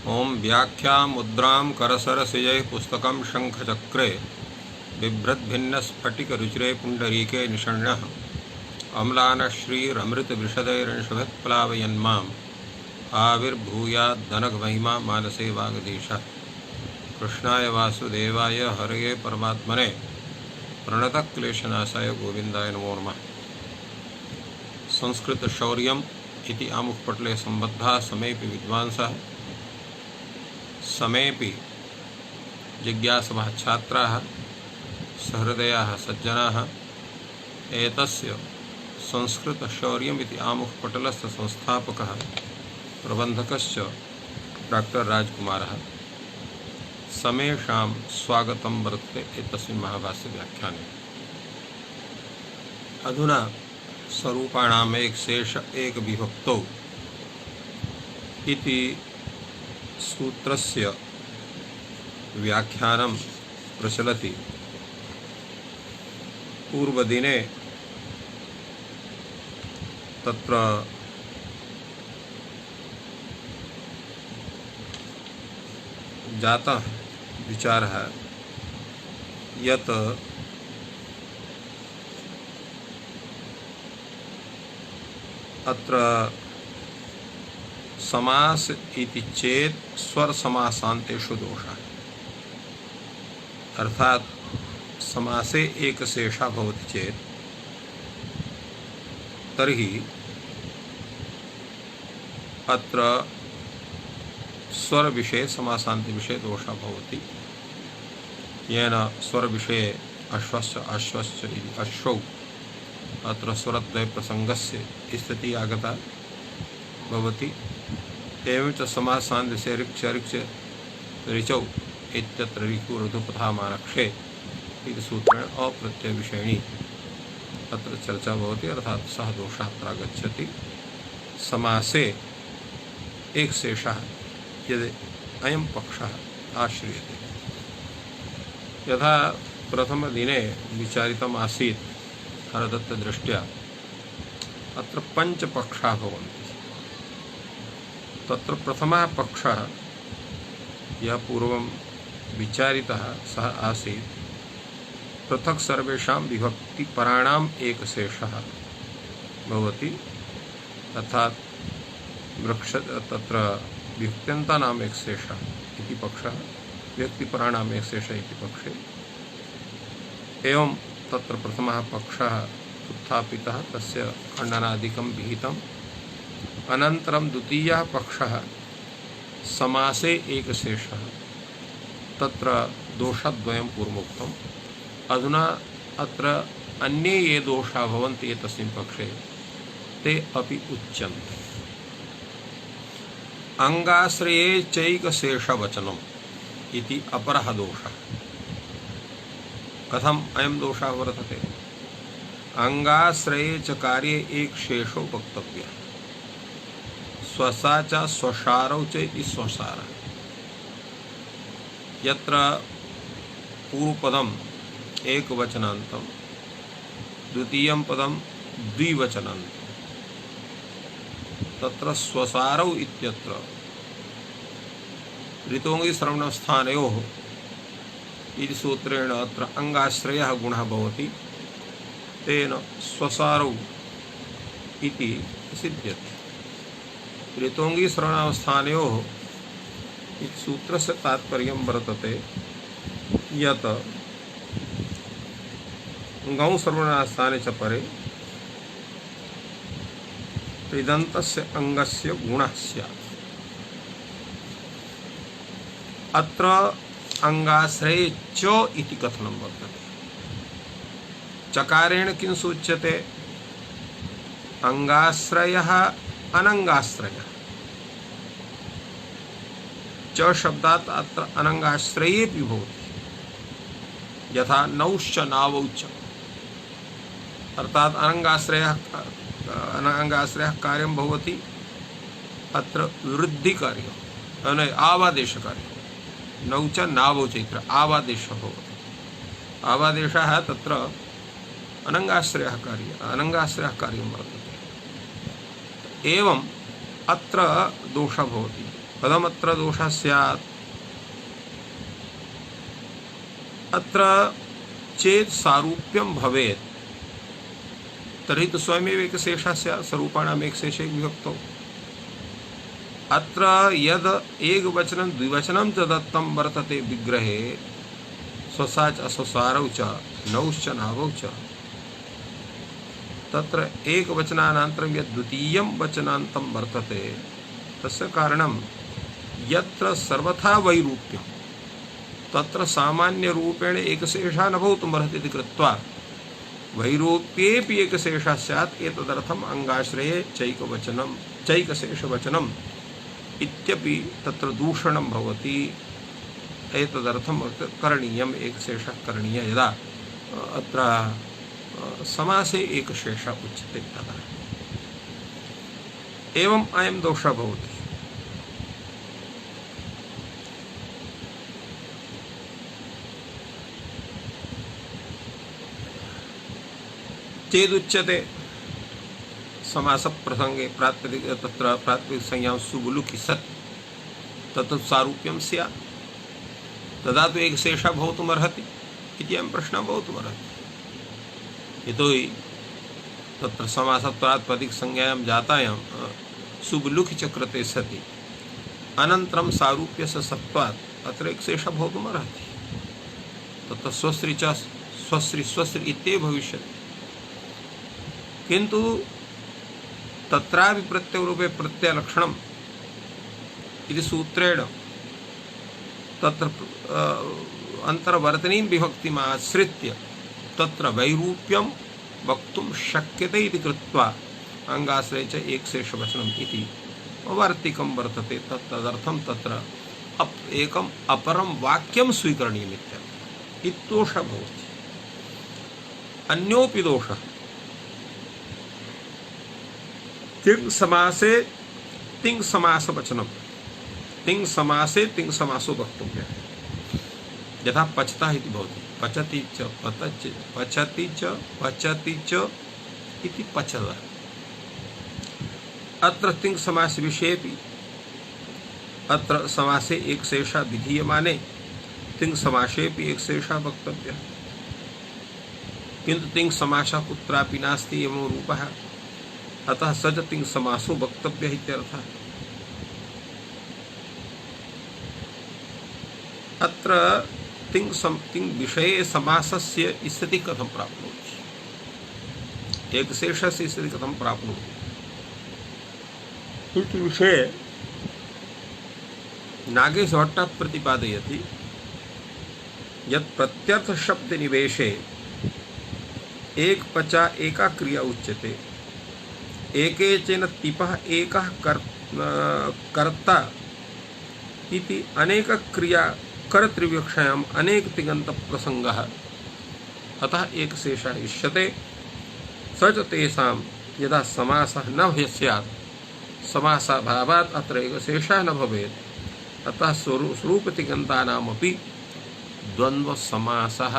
ओम व्याख्या मुद्रां करसरसिजै पुस्तकं शंखचक्रे बिभ्रद्भिन्नस्फटिकरुचिरे पुण्डरीके निषण्णः अम्लानश्रीरमृतविशदैरंशभिप्लावयन्माम् आविर्भूयाद्दनघमहिमा मानसे वागधीशः। कृष्णाय वासुदेवाय हरये परमात्मने प्रणतक्लेशनाशाय गोविंदाय नमो नमः। संस्कृत शौर्यम् इति आमुखपटले सम्बद्धाः समेऽपि विद्वांसः समेऽपि जिज्ञासवः छात्राः सहृदयाः सज्जनाः एतस्य संस्कृतशौर्यमिति आमुखपटलस्य संस्थापकः प्रबन्धकश्च डॉक्टर राजकुमारः समेषां स्वागतं वर्तते एतस्मिन् महाभाष्यव्याख्याने। अधुना स्वरूपाणाम् एक विभक्तौ इति सूत्रस्य व्याख्यानं प्रचलति। पूर्वदिने तत्र जातः विचारः यत् अत्र समास इति चेत स्वर समासान्तेषु दोषः, अर्थात समासे एक शेषा भवति चेत तर्हि अत्र स्वर विषये समासान्ति विषये दोषः भवति। येन स्वर विषये अश्वश्च अश्वश्च इति अश्वौ अत्र स्वरद्वय प्रसंगस्य स्थिति आगता भवति। एवं च समासान्ति ऋक्ष ऋक्ष ऋचौ इत्यत्र ऋकुरुधुपथामानक्षे इति सूत्रेण अप्रत्ययविषयिणी अत्र चर्चा भवति, अर्थात सः दोषः अत्र आगच्छति। समासे एक शेषः यदि अयं पक्षः आश्रियते, यथा प्रथमदिने विचारितम् आसीत् हरदत्तदृष्ट्या अत्र पञ्चपक्षाः भवन्ति। तत्र प्रथमः पक्षः यः पूर्वं विचारितः सः आसीत् पृथक् सर्वेषां विभक्तिपराणाम् एकशेषः भवति, अर्थात् वृक्ष तत्र विभक्त्यन्तानाम् एकशेषः इति पक्षः, व्यक्तिपराणाम् एकशेषः इति पक्षे। एवं तत्र प्रथमः पक्षः उत्थापितः, तस्य खण्डनादिकं विहितम्। अनन्तरं द्वितीयः पक्षः समासे एकशेषः, तत्र दोषद्वयं पूर्वोक्तम्। अधुना अत्र अन्ये ये दोषाः भवन्ति एतस्मिन् पक्षे ते अपि उच्यन्ते। अंगाश्रये चैकशेषवचनम् इति अपरः दोषः। कथम् अयं दोषः वर्तते? अंगाश्रये च कार्ये एक शेषो वक्तव्यः, स्वसा च स्वसारौ च इति स्वसारः। यत्र पूर्वपदम् एकवचनान्तं, द्वितीयं पदं द्विवचनान्तं, तत्र स्वसारौ इत्यत्र ऋतोङ्गी श्रवणस्थानयोः इति सूत्रेण अत्र अंगाश्रयः गुणः भवति, तेन स्वसारौ इति सिद्ध्यति। ऋतोङ्गी श्रवणावस्थानयोः इति सूत्रस्य तात्पर्यं वर्तते यत् गौ श्रवणास्थाने च परे कृदन्तस्य अंगस्य गुणः स्यात्। अत्र अंगाश्रये च इति कथनं वर्तते। चकारेण किं सूच्यते? अंगाश्रयः अनंगाश्रयः। च शब्दात् अत्र अनंगाश्रयेऽपि भवति, यथा नौश्च नावौ च, अर्थात् अनंगाश्रयः कार्यं भवति। अत्र वृद्धिकार्यं आवादेशकार्यं, नौ च नावौ च इति आवादेशः भवति। आवादेशः तत्र अनंगाश्रयः कार्यं वर्तते। एवं अत्र दोषः भवति। कथमत्र दोषः स्यात्? अत्र चेत् सारूप्यं भवेत् तर्हि तु स्वयमेव एकशेषः स्यात्, स्वरूपाणाम् एकशेषे विभक्तौ। अत्र यद् एकवचनं द्विवचनं च दत्तं वर्तते विग्रहे, स्वसा च अस्वसारौ च नौश्च नावौ च, तत्र एकवचनानन्तरं यद् द्वितीयं वचनान्तं वर्तते तस्य कारणं यत्र सर्वथा वैरूप्यं तत्र सामान्यरूपेण एकशेषः न भवितुमर्हति इति कृत्वा वैरूप्येऽपि एकशेषः स्यात्। एतदर्थम् अङ्गाश्रये चैकशेषवचनम् इत्यपि तत्र दूषणं भवति। एतदर्थं करणीयम्, एकशेषः करणीयः यदा अत्र समासे एकशेषः उच्यते तदा। एवम् अयं दोषः भवति। चेदुच्यते समास प्रसंगे प्रातिपदिक तत्र प्रातिपदिक संज्ञा सुबुलुकि सत् तत् सारूप्यं स्यात्, तदा तु एकशेषः भवितुमर्हति इति अयं प्रश्नः भवितुमर्हति। यतोहि तत्र समासः प्रातिपदिक संज्ञायां जातायां सुबुलुकि च कृते सति अनन्तरं सारूप्यस्य सत्त्वात् अत्र एकशेषः भवितुमर्हति। तत्र स्वस्रि च स्वस्रि इत्येव भविष्यति, किन्तु तत्रापि प्रत्ययरूपे प्रत्ययलक्षणम् इति सूत्रेण तत्र अन्तर्वर्तनीं विभक्तिम् आश्रित्य तत्र वैरूप्यं वक्तुं शक्यते इति कृत्वा अङ्गाश्रये च एकशेषवचनम् इति वार्तिकं वर्तते। तदर्थं तत्र एकम् अपरं वाक्यं स्वीकरणीयम् इत्यर्थः। इत्यदोषः भवति। अन्योऽपि दोषः तिङ् समासे तिङ् समासवचनं, तिङ् समासे तिङ् समासो वक्तव्यः। यथा पचतः इति भवति, पचति च पचति च इति पचतः। अत्र तिङ् समास विषयेपि अत्र समासे एकशेषः विधीयमाने तिङ् समासेपि एकशेषः वक्तव्यः, किन्तु तिङ् समासः कुत्रापि नास्ति एवं रूपः, अतः स च तिङ् समासो वक्तव्यः इत्यर्थः। अत्र तिङ् विषये समासस्य स्थितिः कथं प्राप्नोति, एकशेषस्य स्थितिः कथं प्राप्नोति इति विषये नागेशभट्टः प्रतिपादयति यत् प्रत्यर्थशब्दनिवेशे एकपचा एका क्रिया उच्यते, एकेचन तिपः एकः कर्ता इति अनेक क्रिया कर्तृविवक्षायाम् अनेक तिङन्त प्रसंगः, अतः एकशेषः इष्यते। स च तेषां यदा समासः न स्यात्, समासाभावात् अत्र एकशेषः न भवेत्, अतः स्वरूपतिङन्तानामपि द्वन्द्वसमासः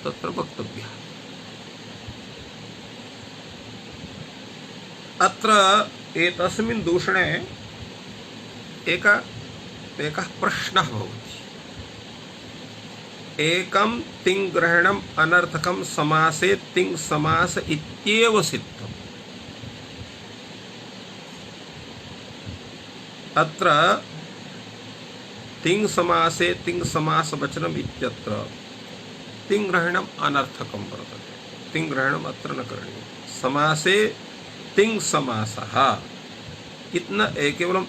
तत्र वक्तव्यः। अत्र एतस्मिन् दूषणे एकः प्रश्नः भवति। एकं तिङ् ग्रहणम् अनर्थकं समासे तिङ् समास इत्येव सिद्धम्। अत्र तिङ् समासे तिङ् समास वचनम् इत्यत्र तिङ् ग्रहणम् अनर्थकं वर्तते, तिङ् ग्रहणम् अत्र न करणीयं। समासे तिङ् समासः इतना केवलं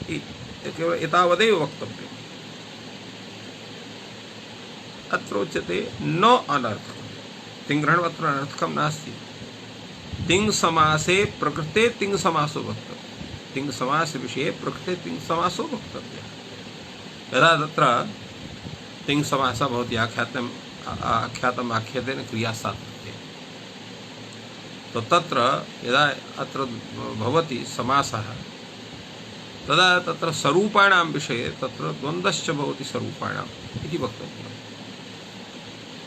एतावदेव वक्तव्यम्। अत्र उच्यते न अनर्थकं, तिङ् ग्रहणम् अत्र अनर्थकं नास्ति। तिङ् समासे प्रकृते तिङ् समासो वक्तव्यः, तिङ् समास विषये प्रकृते तिङ् समासो वक्तव्यः। यदा तत्र तिङ् समासः भवति आख्यातम् आख्यातेन क्रियासाध्यते, तो तत्र यदा अत्र भवति समासः तदा तत्र स्वरूपाणां विषये तत्र द्वन्द्वश्च भवति स्वरूपाणाम् इति वक्तव्यम्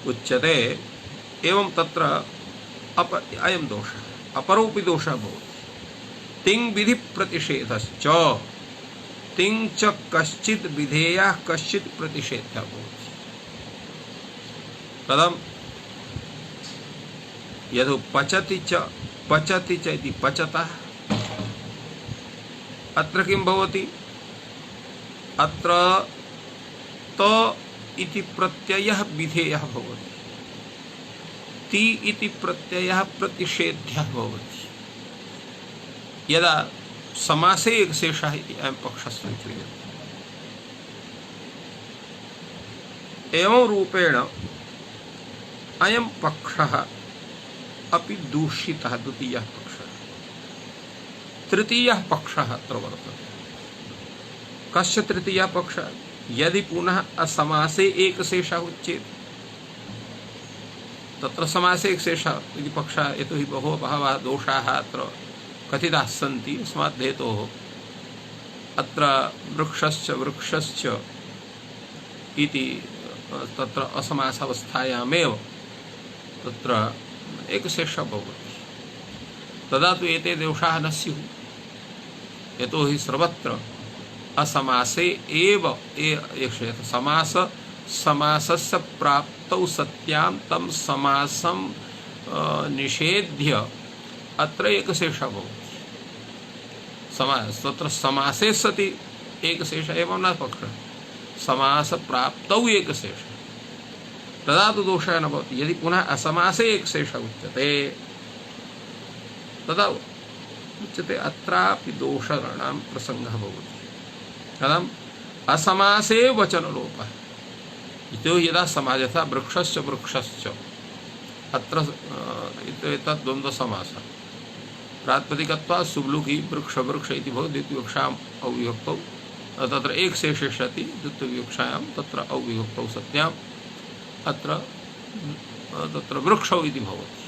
उच्यते। एवं तत्र अयं दोषः। अपरोऽपि दोषः भवति, तिङ् विधि प्रतिषेधश्च। तिंग च कश्चित् विधेयः कश्चित् प्रतिषेध्यः भवति। कथं यदि पचति च इति पचतः अत्र किं भवति? अत्र त इति प्रत्ययः विधेयः भवति, ति इति प्रत्ययः प्रतिषेध्यः भवति। यदा समासे एक शेषः इति अयं पक्षः स्वीक्रियते। एवं रूपेण अयं पक्षः अपि दूषितः, द्वितीयः पक्षः। तृतीयः पक्षः अत्र वर्तते। कस्य तृतीयः पक्षः? यदि पुनः असमासे एक शेषः उच्येत, तत्र समासे एक शेषः इति पक्षः। यतोहि बहवः दोषाः अत्र कथिताः सन्ति अस्मात् हेतोः। अत्र वृक्षश्च इति तत्र असमासावस्थायामेव तत्र एकशेषः भवति। तदा तु एते दोषाः न स्युः, यतोहि सर्वत्र असमासे एव समासस्य प्राप्तौ सत्यां तं समासं निषेध्य अत्र एकशेषः भवति। तत्र समासे सति एकशेषः एवं न पक्षः, समास प्राप्तौ एकशेषः, तदा तु दोषः न भवति। यदि पुनः असमासे एकशेषः उच्यते तदा उच्यते अत्रापि दोषाणां प्रसङ्गः भवति। कथम्? असमासे वचनलोपः। यदा समास यथा वृक्षश्च अत्र एतत् द्वन्द्वसमासः प्रातिपदिकत्वात् सुब्लुकि वृक्ष इति भवति। द्वितीयविवक्षायाम् अविभक्तौ तत्र एक शेषे सति, द्वितीयविवक्षायां तत्र अविभक्तौ सत्याम् अत्र तत्र वृक्षौ इति भवति।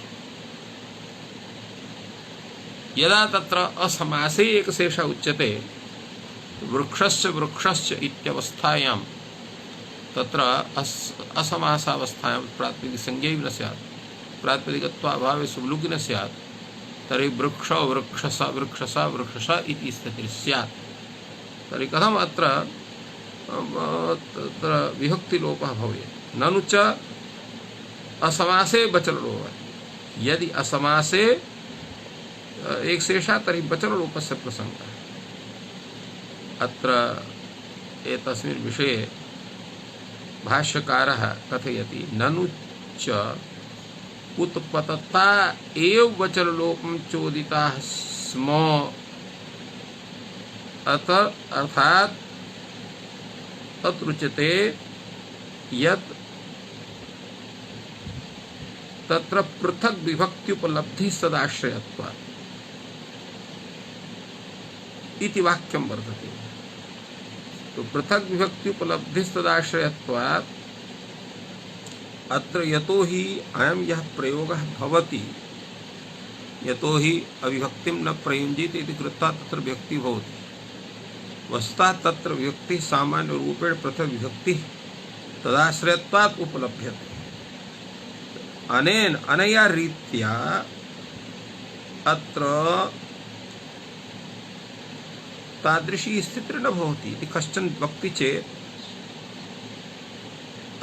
यदा तत्र असमासे एक शेषः उच्यते वृक्षश्च इत्यवस्थायां तत्र असमासावस्थायां प्रातिपदिकसंज्ञा न स्यात्, प्रातिपदिकत्वाभावे सुब्लुकि न स्यात्, तर्हि वृक्षसा इति स्थितिः स्यात्। तर्हि कथम् अत्र तत्र विभक्तिलोपः भवेत्? ननु च असमासे वचनलोपः। यदि असमासे एक शेषः तर्हि वचनलोपस्य प्रसङ्गः। अत्र एतस्मिन् विषये भाष्यकारः कथयति ननु च उत्पतता एव वचनलोपं चोदिताः स्म। अर्थात तत्रुच्यते यत् तत्र पृथक विभक्त्युपलब्धि सदाश्रयत्वात् इति वाक्यं वर्तते। तो पृथक विभक्त्युपलब्धि सदाश्रयत्वात् अत्र यतोहि अयं यः प्रयोगः भवति, यतोहि अविभक्तिं न प्रयुञ्जीत इति कृत्वा तत्र विभक्तिः भवति। वस्तुतः तत्र विभक्तिः सामान्य रूपेण पृथक विभक्तिः तदाश्रयत्वात् उपलभ्यते। अनया रीत्या अत्र तादृशी स्थितिः न भवति इति कश्चन वक्ति चेत्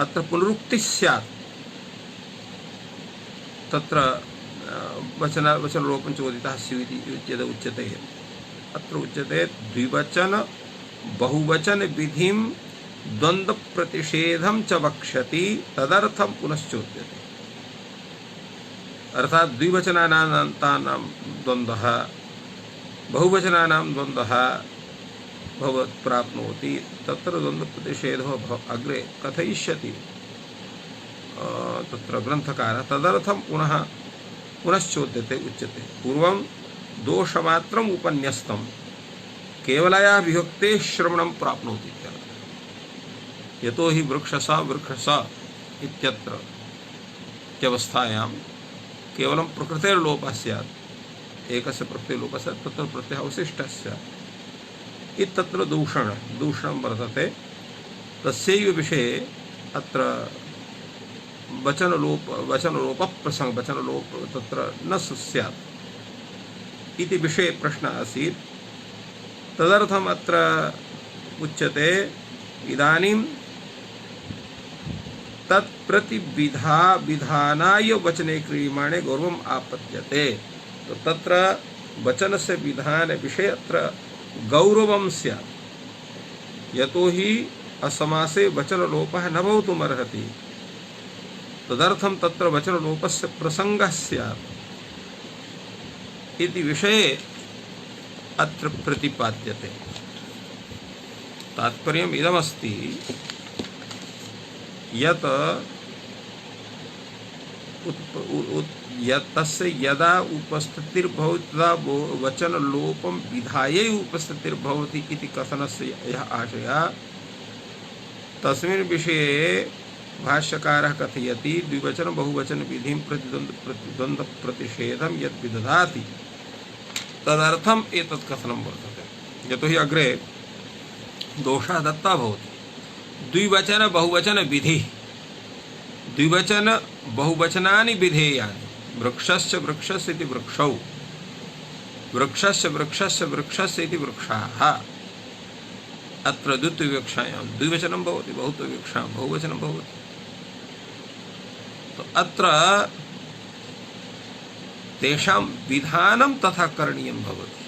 अत्र पुनरुक्तिः स्यात्। तत्र वचनलोपं चोदितः स्युः इति यद् उच्यते, अत्र उच्यते द्विवचन बहुवचन विधिं द्वन्द्व प्रतिषेधं च वक्ष्यति तदर्थं पुनश्चोद्यते। अर्थात द्विवचनानां द्वन्द्वः बहुवचनानां द्वन्द्वः भवत् प्राप्नोति, तत्र द्वन्द्वप्रतिषेधो अग्रे कथयिष्यति तत्र ग्रन्थकारः। तदर्थं पुनश्चोद्यते उच्यते। पूर्वं दोषमात्रम् उपन्यस्तं केवलया विभक्तेः श्रवणं प्राप्नोति इत्यर्थः। यतोहि वृक्षसा इत्यत्र इत्यवस्थायां केवलं प्रकृतेर्लोपः स्यात्, एकस्य प्रत्ययलोपः स्यात्, तत्र प्रत्ययः अवशिष्टः स्यात्। इत्यत्र दूषणं वर्तते। तस्यैव विषये अत्र वचनलोप तत्र न स्यात् इति विषये प्रश्नः आसीत्। तदर्थम् अत्र उच्यते इदानीं तत्प्रतिविधा विधानाय वचने क्रियमाणे गौरवम् आपद्यते। तो तत्र वचनस्य विधान विषये अत्र गौरवं स्यात्, यतोहि असमासे वचनलोपः न भवितुमर्हति। तदर्थं तत्र वचनलोपस्य प्रसंगः स्यात् इति विषये अत्र प्रतिपाद्यते। तात्पर्यम् इदमस्ति यत् तस्य यदा उपस्थितिर्भवति तदा वचनलोपं विधायै उपस्थितिर्भवति इति कथनस्य यः आशयः, तस्मिन् विषये भाष्यकारः कथयति द्विवचन बहुवचन विधिं प्रतिद्वन्द्व प्रतिषेधं यत् विदधाति तदर्थम् एतत् कथनं वर्तते। यतोहि अग्रे दोषः दत्ता भवति। द्विवचन बहुवचन विधि, द्विवचन बहुवचनानि विधेयानि, वृक्षस्य वृक्षस्य इति वृक्षौ, वृक्षस्य वृक्षस्य वृक्षस्य इति वृक्षाः। अत्र द्वितीयविवक्षायां द्विवचनं भवति, बहुत्वविवक्षायां बहुवचनं भवति। तो अत्र तेषां विधानं तथा करणीयं भवति।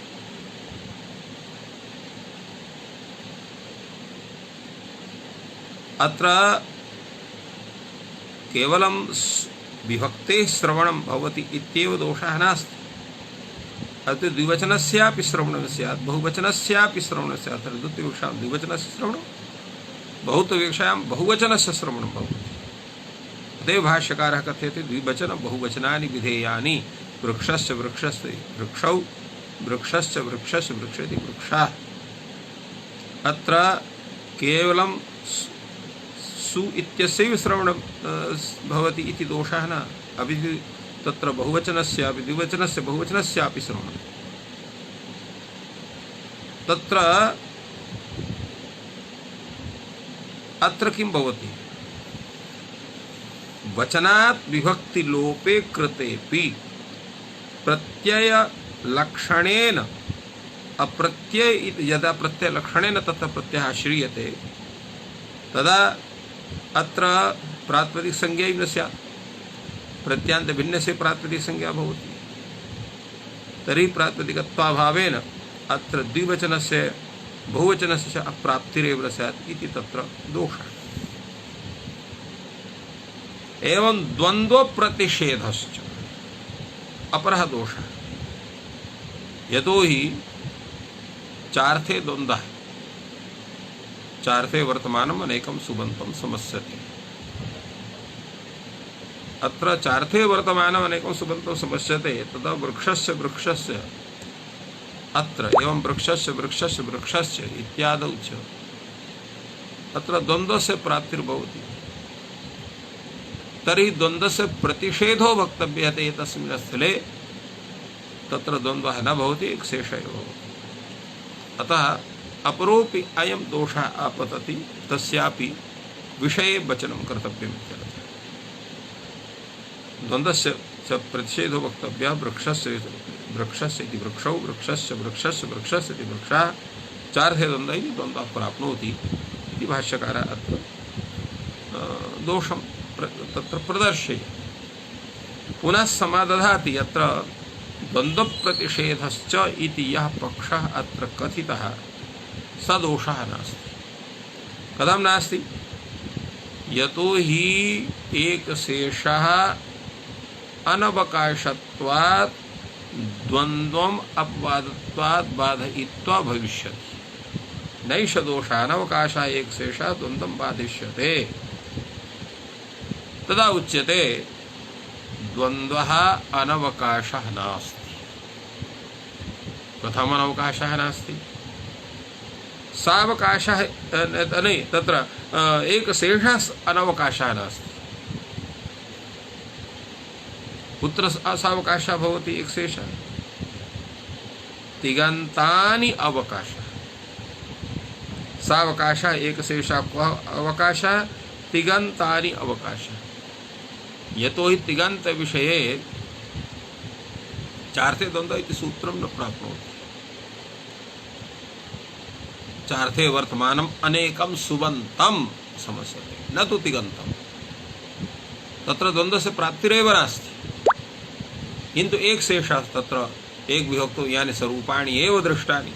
अत्र केवलं विभक्तेः श्रवणं भवति इत्येव दोषः नास्ति। अत्र द्विवचनस्यापि श्रवणं स्यात्, बहुवचनस्यापि श्रवणं स्यात्। द्वितीयविवक्षायां द्विवचनस्य श्रवणं, बहुत्वविवक्षायां बहुवचनस्य श्रवणं भवति। तदेव भाष्यकारः कथयति द्विवचन बहुवचनानि विधेयानि, वृक्षस्य वृक्षस्य वृक्षौ, वृक्षस्य वृक्षस्य वृक्ष इति वृक्षाः। अत्र केवलं सु इत्यस्यैव श्रवणं भवति इति दोषः न, अपि तत्र बहुवचनस्यापि द्विवचनस्य बहुवचनस्यापि श्रवणं। तत्र अत्र किं भवति, वचनात् विभक्ति लोपे कृतेपि प्रत्यय लक्षणेन अप्रत्यय यदा प्रत्यय लक्षणेन तत्र प्रत्ययः श्रीयते तदा अत्र प्रातिपदिक संज्ञा न स्यात्, प्रत्यान्त भिन्नस्य प्रातिपदिक संज्ञा भवति। तर्हि प्रातिपदिकत्वाभावेन अत्र द्विवचनस्य बहुवचनस्य अप्राप्तिरेव न स्यात् इति तत्र दोषः। एवं द्वन्द्व प्रतिषेधश्च अपरः दोषः। यतोहि चार्थे द्वन्द्वः, चार्थे वर्तमानम् अनेकं सुबन्तं समस्यते। अत्र चार्थे वर्तमानम् अनेकं सुबन्तं समस्यते, तदा वृक्षस्य वृक्षस्य अत्र एवं वृक्षस्य वृक्षस्य वृक्षस्य इत्यादौ च अत्र द्वन्द्वस्य प्राप्तिर्भवति। तर्हि द्वन्द्वस्य प्रतिषेधो वक्तव्यः तस्मिन् स्थले, तत्र द्वन्द्वः न भवति, एक शेषः एव भवति। अतः अपरोपि अयं दोषः आपतति, तस्यापि विषये वचनं कर्तव्यम् इत्यर्थः। द्वन्द्वस्य च प्रतिषेधो वक्तव्यः, वृक्षस्य वृक्षस्य इति वृक्षौ, वृक्षस्य वृक्षस्य वृक्षस्य इति वृक्षः, चार्थे द्वन्द्वः इति द्वन्द्वः प्राप्नोति इति भाष्यकारः अत्र दोषं तत्र प्रदर्शयति। पुनः समादधाति अत्र द्वन्द्वप्रतिषेधश्च इति यः पक्षः अत्र कथितः स दोषः नास्ति। कथं नास्ति? यतोहि एकशेषः अनवकाशत्वात् द्वन्द्वम् अपवादत्वात् बाधयित्वा भविष्यति। नैष दोषः अनवकाशः एकशेषः द्वन्द्वं बाधिष्यते। तदा उच्यते द्वन्द्वः अनवकाशः नास्ति। कथम् अनवकाशः नास्ति? सावकाशः नहीं, तत्र एकशेषः अनवकाशः नास्ति। कुत्र सावकाशः भवति? एकशेषः। तिङन्तानि अवकाशः। सावकाशः एकशेषः अवकाशः, तिङन्तानि अवकाशः। यतोहि तिङन्त विषये चार्थे द्वन्द्व इति सूत्रं न प्राप्नोति। चार्थे वर्तमानम अनेकम सुबंतम समस्यते न तु तिगंतम। तत्र द्वंद्वस्य प्राप्तिरेव नास्ति, किन्तु एक शेषः तत्र एक विभक्तो यानि स्वरूपाणि एव दृष्टानि।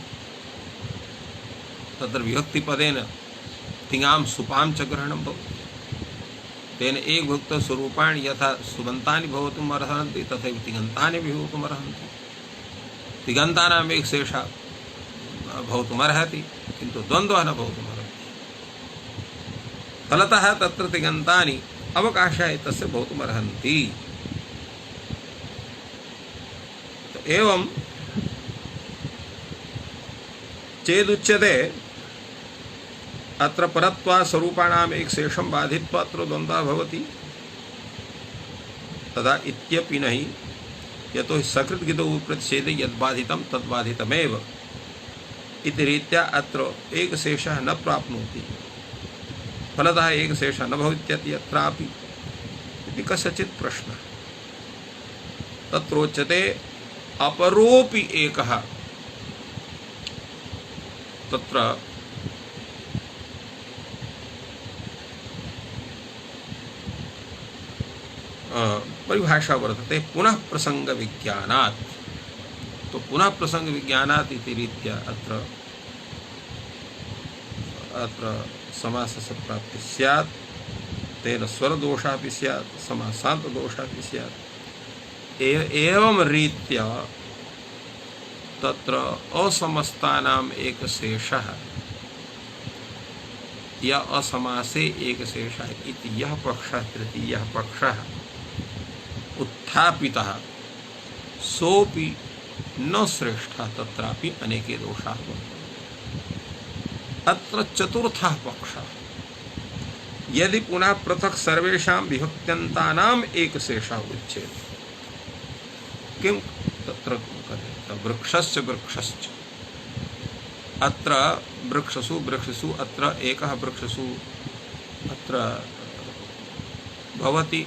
तत्र विभक्तिपदेन तिङां सुपां च ग्रहणं भवति। तेन एक विभक्त स्वरूपाणि यथा सुबन्तानि भवितुम् अर्हन्ति तथैव तिङन्तानि भवितुम् अर्हन्ति। तिङन्तानाम् एक शेषः भवितुम् अर्हति, किन्तु द्वन्द्वः न भवितुम् अर्हति। फलतः तत्र तिङन्तानि अवकाशाय तस्य भवितुम् अर्हन्ति। एवं चेदुच्यते अत्र परत्वा स्वरूपाणाम् एक शेषं बाधित्वा अत्र द्वन्द्वः भवति, तदा इत्यपि नहि, यतो हि सकृद्गिदौ प्रतिषेधे यद्बाधितं तद्बाधितमेव इति रीत्या अत्र एक शेषः न प्राप्नोति। फलतः एक शेषः न भविष्यति अत्रापि इति कस्यचित् प्रश्नः। तत्रोच्यते अपरोपि एकः तत्र परिभाषा वर्तते पुनः प्रसंग विज्ञानात्। तो पुनः प्रसंग विज्ञानात् इति रीत्या अत्र समासस्य प्राप्तिः स्यात्, तेन स्वरदोषापि स्यात्, समासान्तदोषापि स्यात्। एवं रीत्या तत्र असमस्तानाम् एक शेषः या असमासे एक शेषः इति यः पक्षः तृतीयः पक्षः उत्थापितः सोऽपि न श्रेष्ठः, तत्रापि अनेके दोषाः वर्तन्ते। अत्र चतुर्थः पक्षः, यदि पुनः पृथक् सर्वेषां विभक्त्यन्तानाम् एक शेषः उच्यते, किं तत्र वृक्षस्य वृक्षश्च, अत्र वृक्षसु अत्र एकः वृक्षसु अत्र भवति,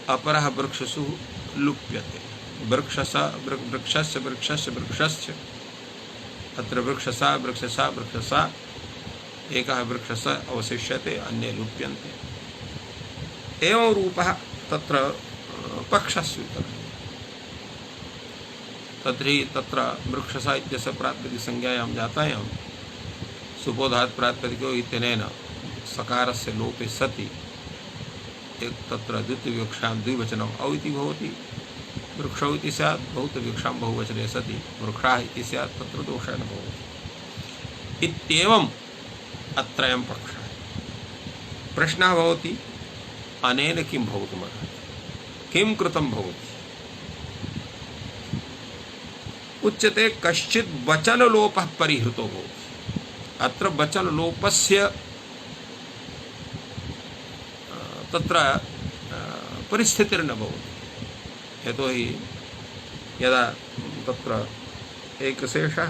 अपरः वृक्षसु लुप्यते। वृक्षस्य अत्र वृक्षसा एकः वृक्षः अवशिष्यते, अन्ये लुप्यन्ते। एवं रूपः तत्र पक्षः स्वीकरणीयः। तत्र वृक्षसा इत्यस्य प्रातिपदिकसंज्ञायां जातायां सुपोधात् प्रातिपदिको इत्यनेन सकारस्य लोपे सति एक तत्र द्वितीयविवक्षां द्विवचनम् औ इति भवति। वृक्षौ इति स्यात्, बहुतविवक्षां बहुवचने सति वृक्षाः इति स्यात्, तत्र दोषः न भवति। इत्येवम् अत्रयं पक्षः। प्रश्नः भवति अनेन किं भवितुमर्हति, किं कृतं भवति? उच्यते कश्चित् वचनलोपः परिहृतो भवति। अत्र वचनलोपस्य तत्र परिस्थितिर्न भवति। यतो हि यदा तत्र एक शेषः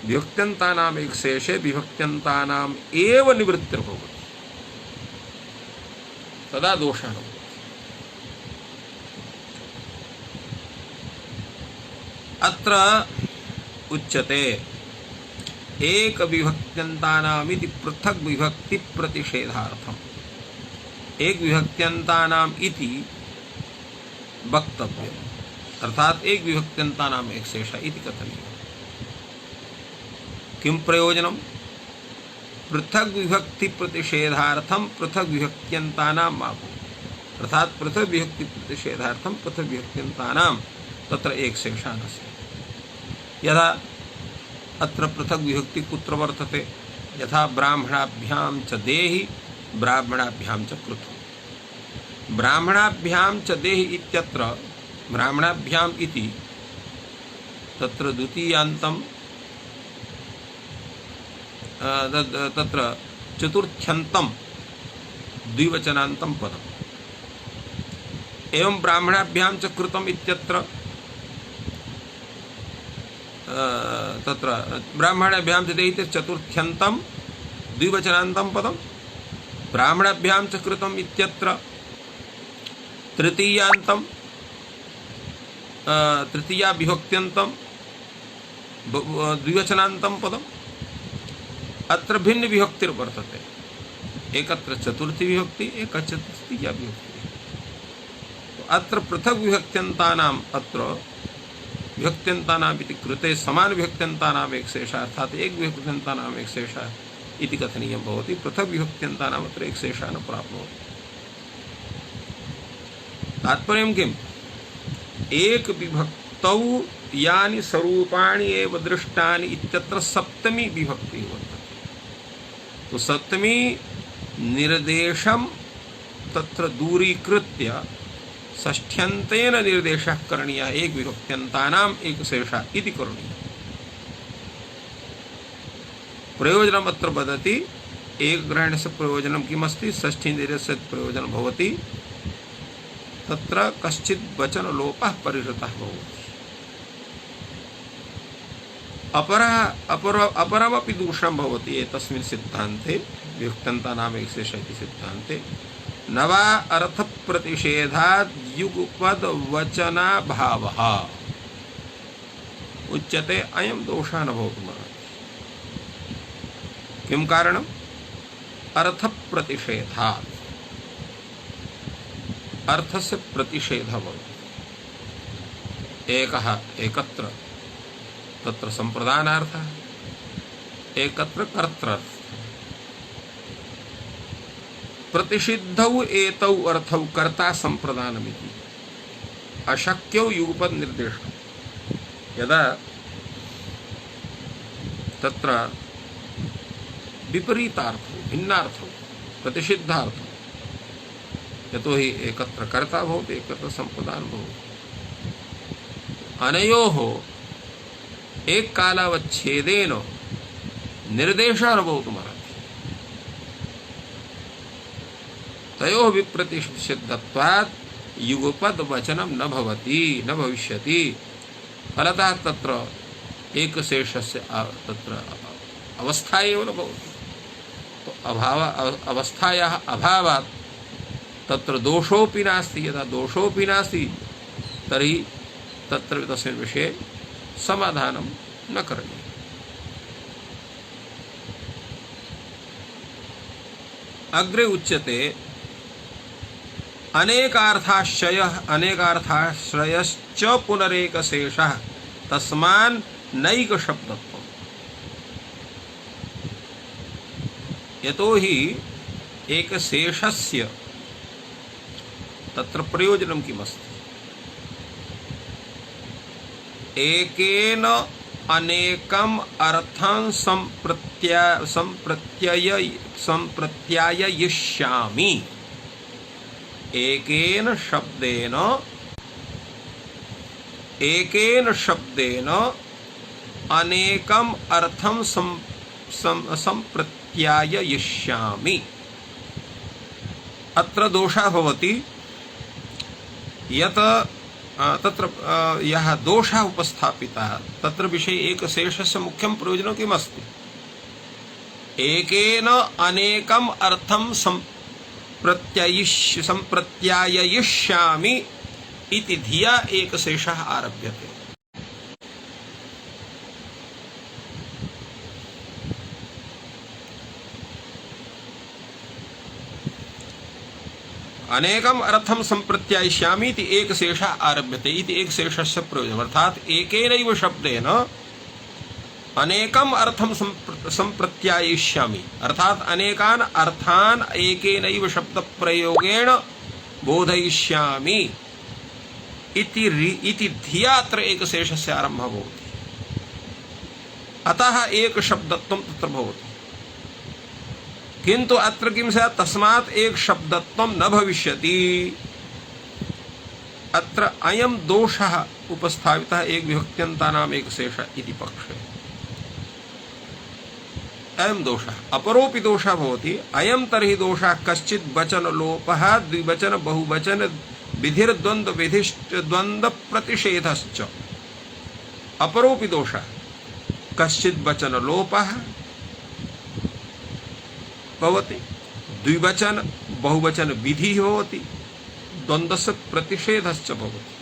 विभक्त्यन्तानाम् एक शेषे विभक्त्यन्तानाम् एव निवृत्तिर्भवति, तदा दोषः न भवति। अत्र उच्यते एक विभक्त्यन्तानामिति पृथक् विभक्ति प्रतिषेधार्थम्। एक विभक्त्यन्तानाम् इति वक्तव्यम्, अर्थात एक विभक्त्यन्तानाम् एक शेषः इति कथनीयम्। किं प्रयोजनं? पृथक् विभक्ति प्रतिषेधार्थं पृथक् विभक्त्यन्तानां मा भूत्, अर्थात पृथक् विभक्ति प्रतिषेधार्थं पृथक् विभक्त्यन्तानां तत्र एक शेषः न स्यात्। यदा अत्र पृथक् विभक्ति कुत्र वर्तते? यथा ब्राह्मणाभ्यां च देहि ब्राह्मणाभ्यां च कृतु। ब्राह्मणाभ्यां च देहि इत्यत्र ब्राह्मणाभ्याम् इति तत्र द्वितीयान्तं तत्र चतुर्थ्यन्तं द्विवचनान्तं पदम्। एवं ब्राह्मणाभ्यां च कृतम् इत्यत्र तत्र ब्राह्मणाभ्यां च देहि चतुर्थ्यन्तं द्विवचनान्तं पदम्। ब्राह्मणाभ्यां च कृतम् इत्यत्र तृतीयान्तं तृतीया विभक्त्यन्तं द्विवचनान्तं पदम्। अत्र भिन्न विभक्तिर वर्तते, एकत्र चतुर्थी विभक्ति, एक चतुर्थीया विभक्ति। तो अत्र पृथक विभक्त्यन्तानाम् अत्र विभक्त्यन्तानाम् इति कृते समान विभक्त्यन्तानाम् एक शेषः अर्थात एक विभक्त्यन्तानाम् एक शेषः इति कथनीयं भवति। पृथक विभक्त्यन्तानाम् अत्र एक शेषः न प्राप्नोति। तात्पर्यं किम्? एक विभक्तौ यानि स्वरूपाणि एव दृष्टानि इत्यत्र सप्तमी विभक्तिः वर्तते। तो सप्तमी निर्देशं तत्र दूरीकृत्य षष्ठ्यन्तेन निर्देशः करणीयः, एक विभक्त्यन्तानाम् एक शेषः इति करणीयः। प्रयोजनम् अत्र वदति, एक ग्रहणस्य प्रयोजनं किमस्ति? षष्ठी निर्देशस्य प्रयोजनं भवति तत्र कश्चित् वचनलोपः परिहृतः भवति। अपरमपि दोषं भवति एतस्मिन् सिद्धान्ते, विभक्त्यन्तानाम् एक शेषः इति सिद्धान्ते। न वा अर्थप्रतिषेधात् युगपदवचनाभावः उच्यते, अयं दोषः न भवितुमर्हति। किं कारणम्? अर्थप्रतिषेधात्, अर्थस्य प्रतिषेधः भवति। एकः एकत्र तत्र सम्प्रदानार्थः, एकत्र कर्तृर्थः। प्रतिषिद्धौ एतौ अर्थौ कर्ता संप्रदानमिति अशक्यौ युगपद निर्देशः। यदा तत्र विपरीतार्थौ भिन्नार्थौ प्रतिषिद्धार्थौ, यतोहि एकत्र कर्ता भवति एकत्र संप्रदान भवति, अनयोः एक कालावच्छेदेन निर्देशः न भवितुमर्हति। तयोः विप्रतिषिद्धत्वात् युगपद वचनं न भवति, न भविष्यति। फलतः तत्र एकशेषस्य तत्र अवस्था एव न भवति। तो अवस्थायाः अभावात् तत्र दोषोऽपि नास्ति। यदा दोषोऽपि नास्ति तर्हि तत्र तस्मिन् विषये समाधानं न करणीयम्। अग्रे उच्यते अनेकार्थाश्रयश्च पुनरेकशेषः तस्मान् नैकशब्दत्वम्। यतोहि एकशेषस्य तत्र प्रयोजनं किमस्ति? एकेन अनेकम् अर्थं सम्प्रत्यययिष्यामि। एकेन शब्देन अनेकम् अर्थं सम्प्रत्यययिष्यामि। अत्र दोषः भवति यत् तत्र यः दोषः उपस्थापितः तत्र विषये एकशेषस्य मुख्यं प्रयोजनं किमस्ति? एकेन अनेकम् अर्थं सम्प्रत्यययिष्यामि इति धिया एकशेषः आरभ्यते। अनेकम् अर्थं सम्प्रत्यायिष्यामि इति एकशेषः आरभ्यते इति एकशेषस्य प्रयोजनम्। अर्थात् एकेनैव शब्देन अनेकम् अर्थं सम्प्रत्यायिष्यामि, अर्थात् अनेकान् अर्थान् एकेनैव शब्दप्रयोगेण बोधयिष्यामि इति धिया अत्र एकशेषस्य आरम्भः भवति। अतः एकशब्दत्वं तत्र भवति। किंतु अत्र किं स्यात्? तस्मात् एक शब्दत्वं न भविष्यति। अत्र अयं दोषः उपस्थापितः एक विभक्त्यन्तानाम् एक शेषः इति पक्षे। अयं दोषः अपरोपि दोषः भवति। अयं तर्हि दोषः कश्चित् वचनलोपः द्विवचन बहुवचन विधिर्द्वन्द्व विधिष्ट द्वन्द्व प्रतिषेधश्च। अपरोपि दोषः कश्चित् वचनलोपः भवति, द्विवचन बहुवचन विधि भवति, द्वन्द्वस्य प्रतिषेधश्च भवति।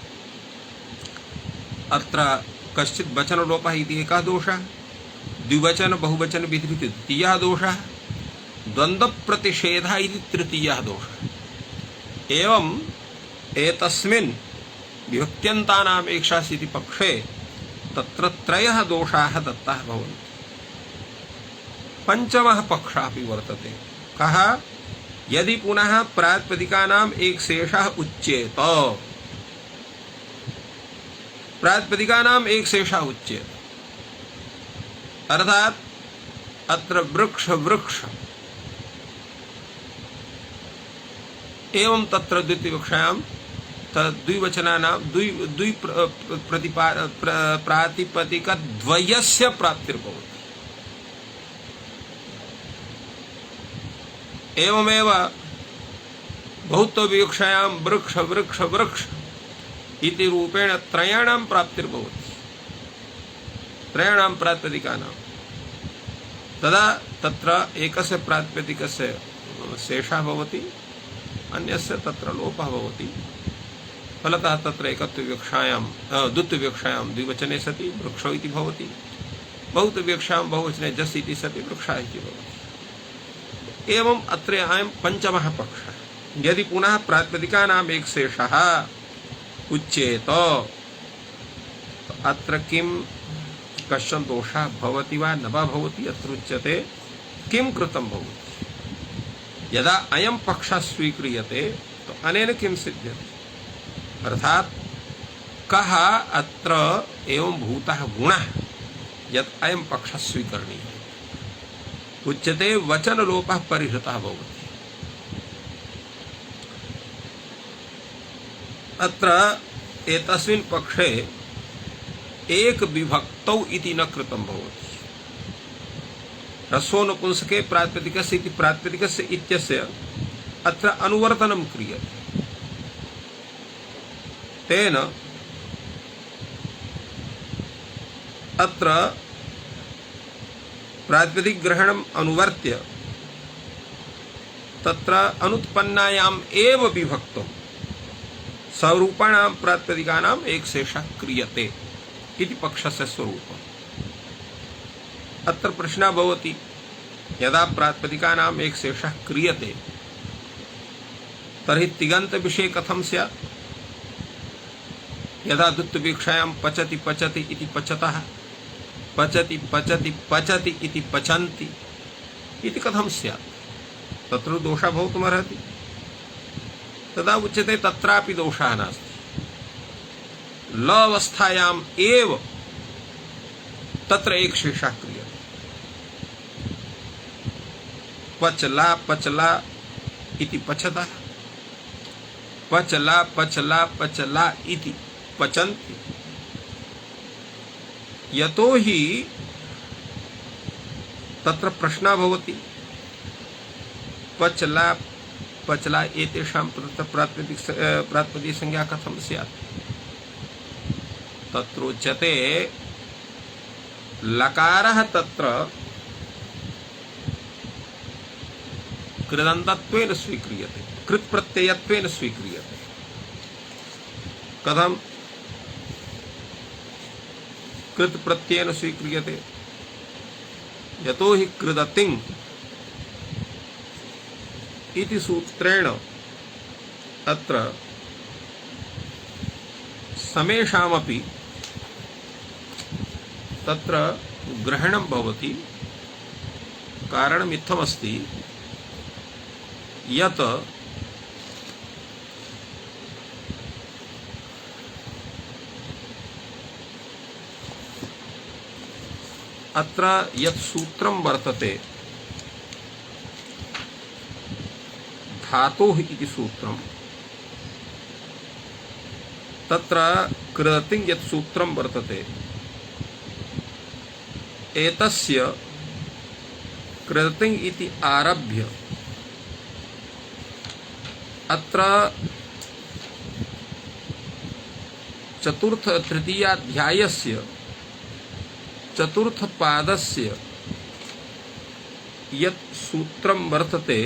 अत्र कश्चित् वचनलोपः इति एकः दोषः, द्विवचन बहुवचन विधि तृतीयः दोषः, द्वन्द्व प्रतिषेधः इति तृतीयः दोषः। एवं एतस्मिन् विभक्त्यन्तानाम् एकादशीति पक्षे तत्र त्रयः दोषाः दत्ताः भवन्ति। पंचमः पक्षः अपि वर्तते। कः? यदि पुनः प्रातिपदिकानाम् एक शेषः उच्येत, प्रातिपदिकानाम् एक शेषः उच्येत, अर्थात अत्र वृक्ष वृक्ष एवं तत्र द्वितीयकक्षायां द्विवचनानां प्रातिपदिकद्वयस्य प्राप्तिर्भवति। एवमेव बहुत्वविवक्षायां वृक्ष वृक्ष वृक्ष इति रूपेण त्रयाणां प्राप्तिर्भवति, त्रयाणां प्रातिपदिकानां। तदा तत्र एकस्य प्रातिपदिकस्य शेषः भवति, अन्यस्य तत्र लोपः भवति। फलतः तत्र एकत्वविवक्षायां द्वित्वविवक्षायां द्विवचने सति वृक्षो इति भवति, बहुत्वविवक्षायां बहुवचने जस् इति सति वृक्षः इति भवति। एवं अत्र अयं पंचमः पक्षः। यदि पुनः प्रातिपदिकानाम् एक शेषः उच्येत तो अत्र किं कश्चन दोषः भवति वा न वा भवति? अत्र उच्यते किं कृतं भवति। यदा अयं पक्षः स्वीक्रियते तो अनेन किं सिद्ध्यति? अर्थात कः अत्र एवं भूतः गुणः यत् अयं पक्षः स्वीकरणीयः? उच्यते वचनलोपः परिहृतः भवति। अत्र एतस्मिन् पक्षे एक विभक्तौ इति न कृतं भवति। ह्रस्वो नपुंसके प्रातिपदिकस्य इति प्रातिपदिकस्य इत्यस्य अत्र अनुवर्तनं क्रियते। तेन अत्र प्रातिपदिक ग्रहणम् अनुवर्त्य तत्र अनुत्पन्नायाम् एव विभक्तौ स्वरूपाणां प्रातिपदिकानाम् एक शेषः क्रियते इति पक्षस्य स्वरूपम्। अत्र प्रश्नः भवति, यदा प्रातिपदिकानाम् एक शेषः क्रियते तर्हि तिङन्त विषये कथं स्यात्? यदा द्वित्वविवक्षायां पचति पचति इति पचतः, पचति पचति पचति इति पचन्ति इति कथं स्यात्? तत्र दोषः भवितुमर्हति। तदा उच्यते तत्रापि दोषः नास्ति। ल अवस्थायाम् एव तत्र एक शेषः क्रियते। पचला पचला इति पचतः, पचला पचला पचला इति पचन्ति। यतो हि तत्र प्रश्नः भवति, पचला पचला एतेषां प्रातिपदिक संज्ञा कथं स्यात्? तत्रोच्यते लकारः तत्र कृदन्तत्वेन स्वीक्रियते, कृत् प्रत्ययत्वेन स्वीक्रियते। कथं कृत् प्रत्ययेन स्वीक्रियते? यतो हि कृदतिङ् इति सूत्रेण अत्र समेषामपि तत्र ग्रहणं भवति। कारणम् इत्थमस्ति यत् अत्र यत् सूत्रं वर्तते धातोः इति सूत्रं, तत्र कृदतिङ् यत् सूत्रं वर्तते एतस्य कृदतिङ् इति आरभ्य अत्र चतुर्थ तृतीयाध्यायस्य चतुर्थपादस्य यत् सूत्रं वर्तते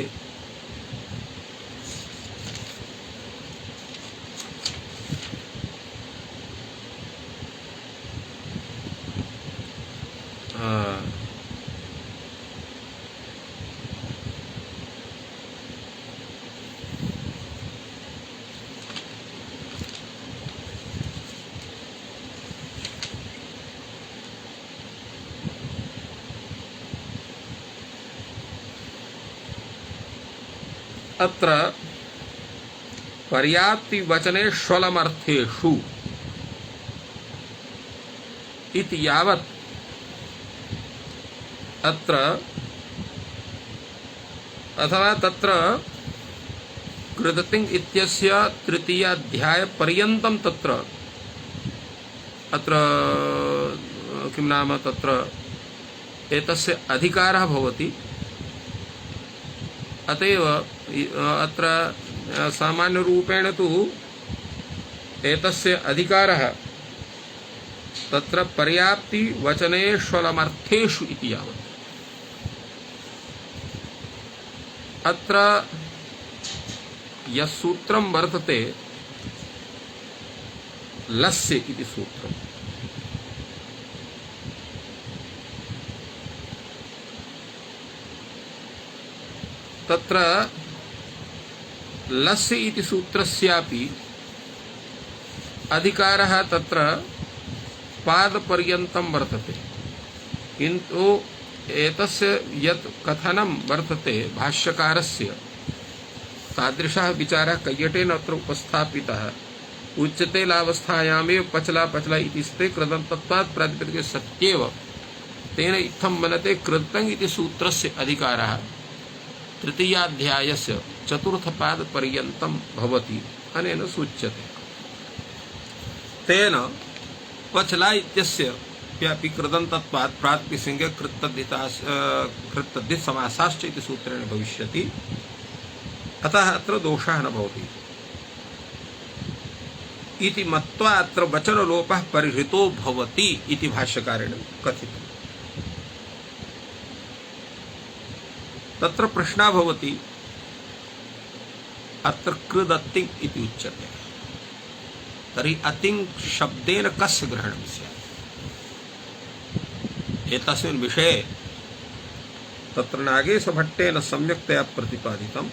अत्र पर्याप्ति वचने श्वलमर्थेषु इति यावत् अत्र अथवा तत्र कृततिङ् इत्यस्य तृतीयाध्याय पर्यन्तं तत्र अत्र किं नाम तत्र एतस्य अधिकारः भवति। अतएव अत्र सामान्यरूपेण तु एतस्य अधिकारः तत्र पर्याप्ति वचने श्वलमर्थेषु इति यावत्। अत्र यसूत्रं वर्तते लस्य इति सूत्रम्। तत्र लस्य इति सूत्रस्यापि अधिकारः तत्र पादपर्यन्तं वर्तते, किन्तु एतस्य यत् कथनं वर्तते भाष्यकारस्य तादृशः विचारः कैयटेन अत्र उपस्थापितः। उच्यते लावस्थायामेव पचला पचला इति स्थे कृदन्तत्वात् प्रातिपदिके सत्येव तेन इत्थं मनते कृतङ् इति सूत्रस्य अधिकारः तृतीयाध्यायस्य चतुर्थपादपर्यन्तं भवति अनेन सूच्यते। तेन पचला इत्यस्य व्यापि कृदन्तत्वात् प्रातिपदिके कृत्तद्धित समासाश्च इति सूत्रेण भविष्यति। अतः अत्र दोषः न भवति इति मत्वा अत्र वचनलोपः परिहृतो भवति इति भाष्यकारेण कथितम्। तत्र प्रश्नः भवति अत्र कृदत्तिङ् इति उच्यते, तर्हि अतिङ् शब्देन कस्य ग्रहणं स्यात्? एतस्मिन् विषये तत्र नागेशभट्टेन सम्यक्तया प्रतिपादितम्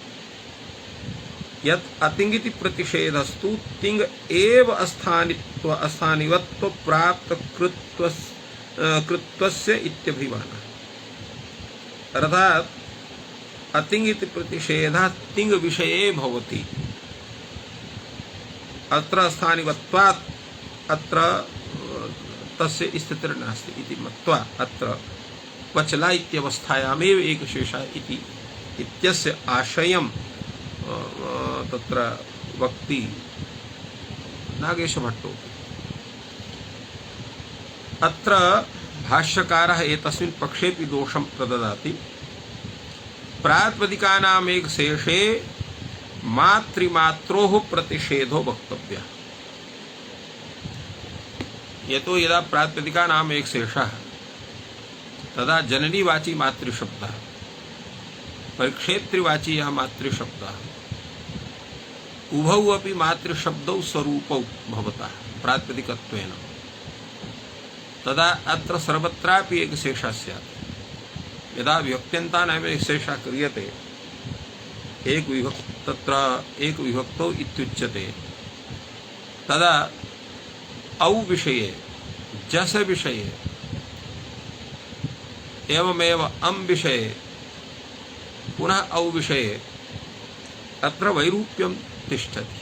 यत् अतिङ् प्रतिषेधस्तु तिङ् एव अस्थानिवत्व प्राप्त कृत्वस्य इत्यभिमानः। अर्थात् अतिङ् इति प्रतिषेधः तिङ् विषये भवति। अत्र स्थानिवत्वात् अत्र तस्य स्थितिर्नास्ति इति मत्वा अत्र पचला इत्यवस्थायामेव एकशेषः इति इत्यस्य आशयं तत्र वक्ति नागेशभट्टो। अत्र भाष्यकारः एतस्मिन् पक्षेपि दोषं प्रददाति। प्रातिपदिकानाम् एकशेषे मातृमात्रोः प्रतिषेधो वक्तव्यः। यतो यदा प्रातिपदिकानाम् एकशेषः तदा जननीवाची मातृशब्दः, परिक्षेत्रिवाची यः मातृशब्दः, उभौ अपि मातृशब्दौ स्वरूपौ भवतः प्रातिपदिकत्वेन। तदा अत्र सर्वत्रापि एकशेषः स्यात्। यदा विभक्त्यन्तानाम् एकशेषः क्रियते तत्र एक विभक्तौ इत्युच्यते, तदा औ विषये जस विषये एवमेव अं विषये पुनः औ विषये अत्र वैरूप्यं तिष्ठति।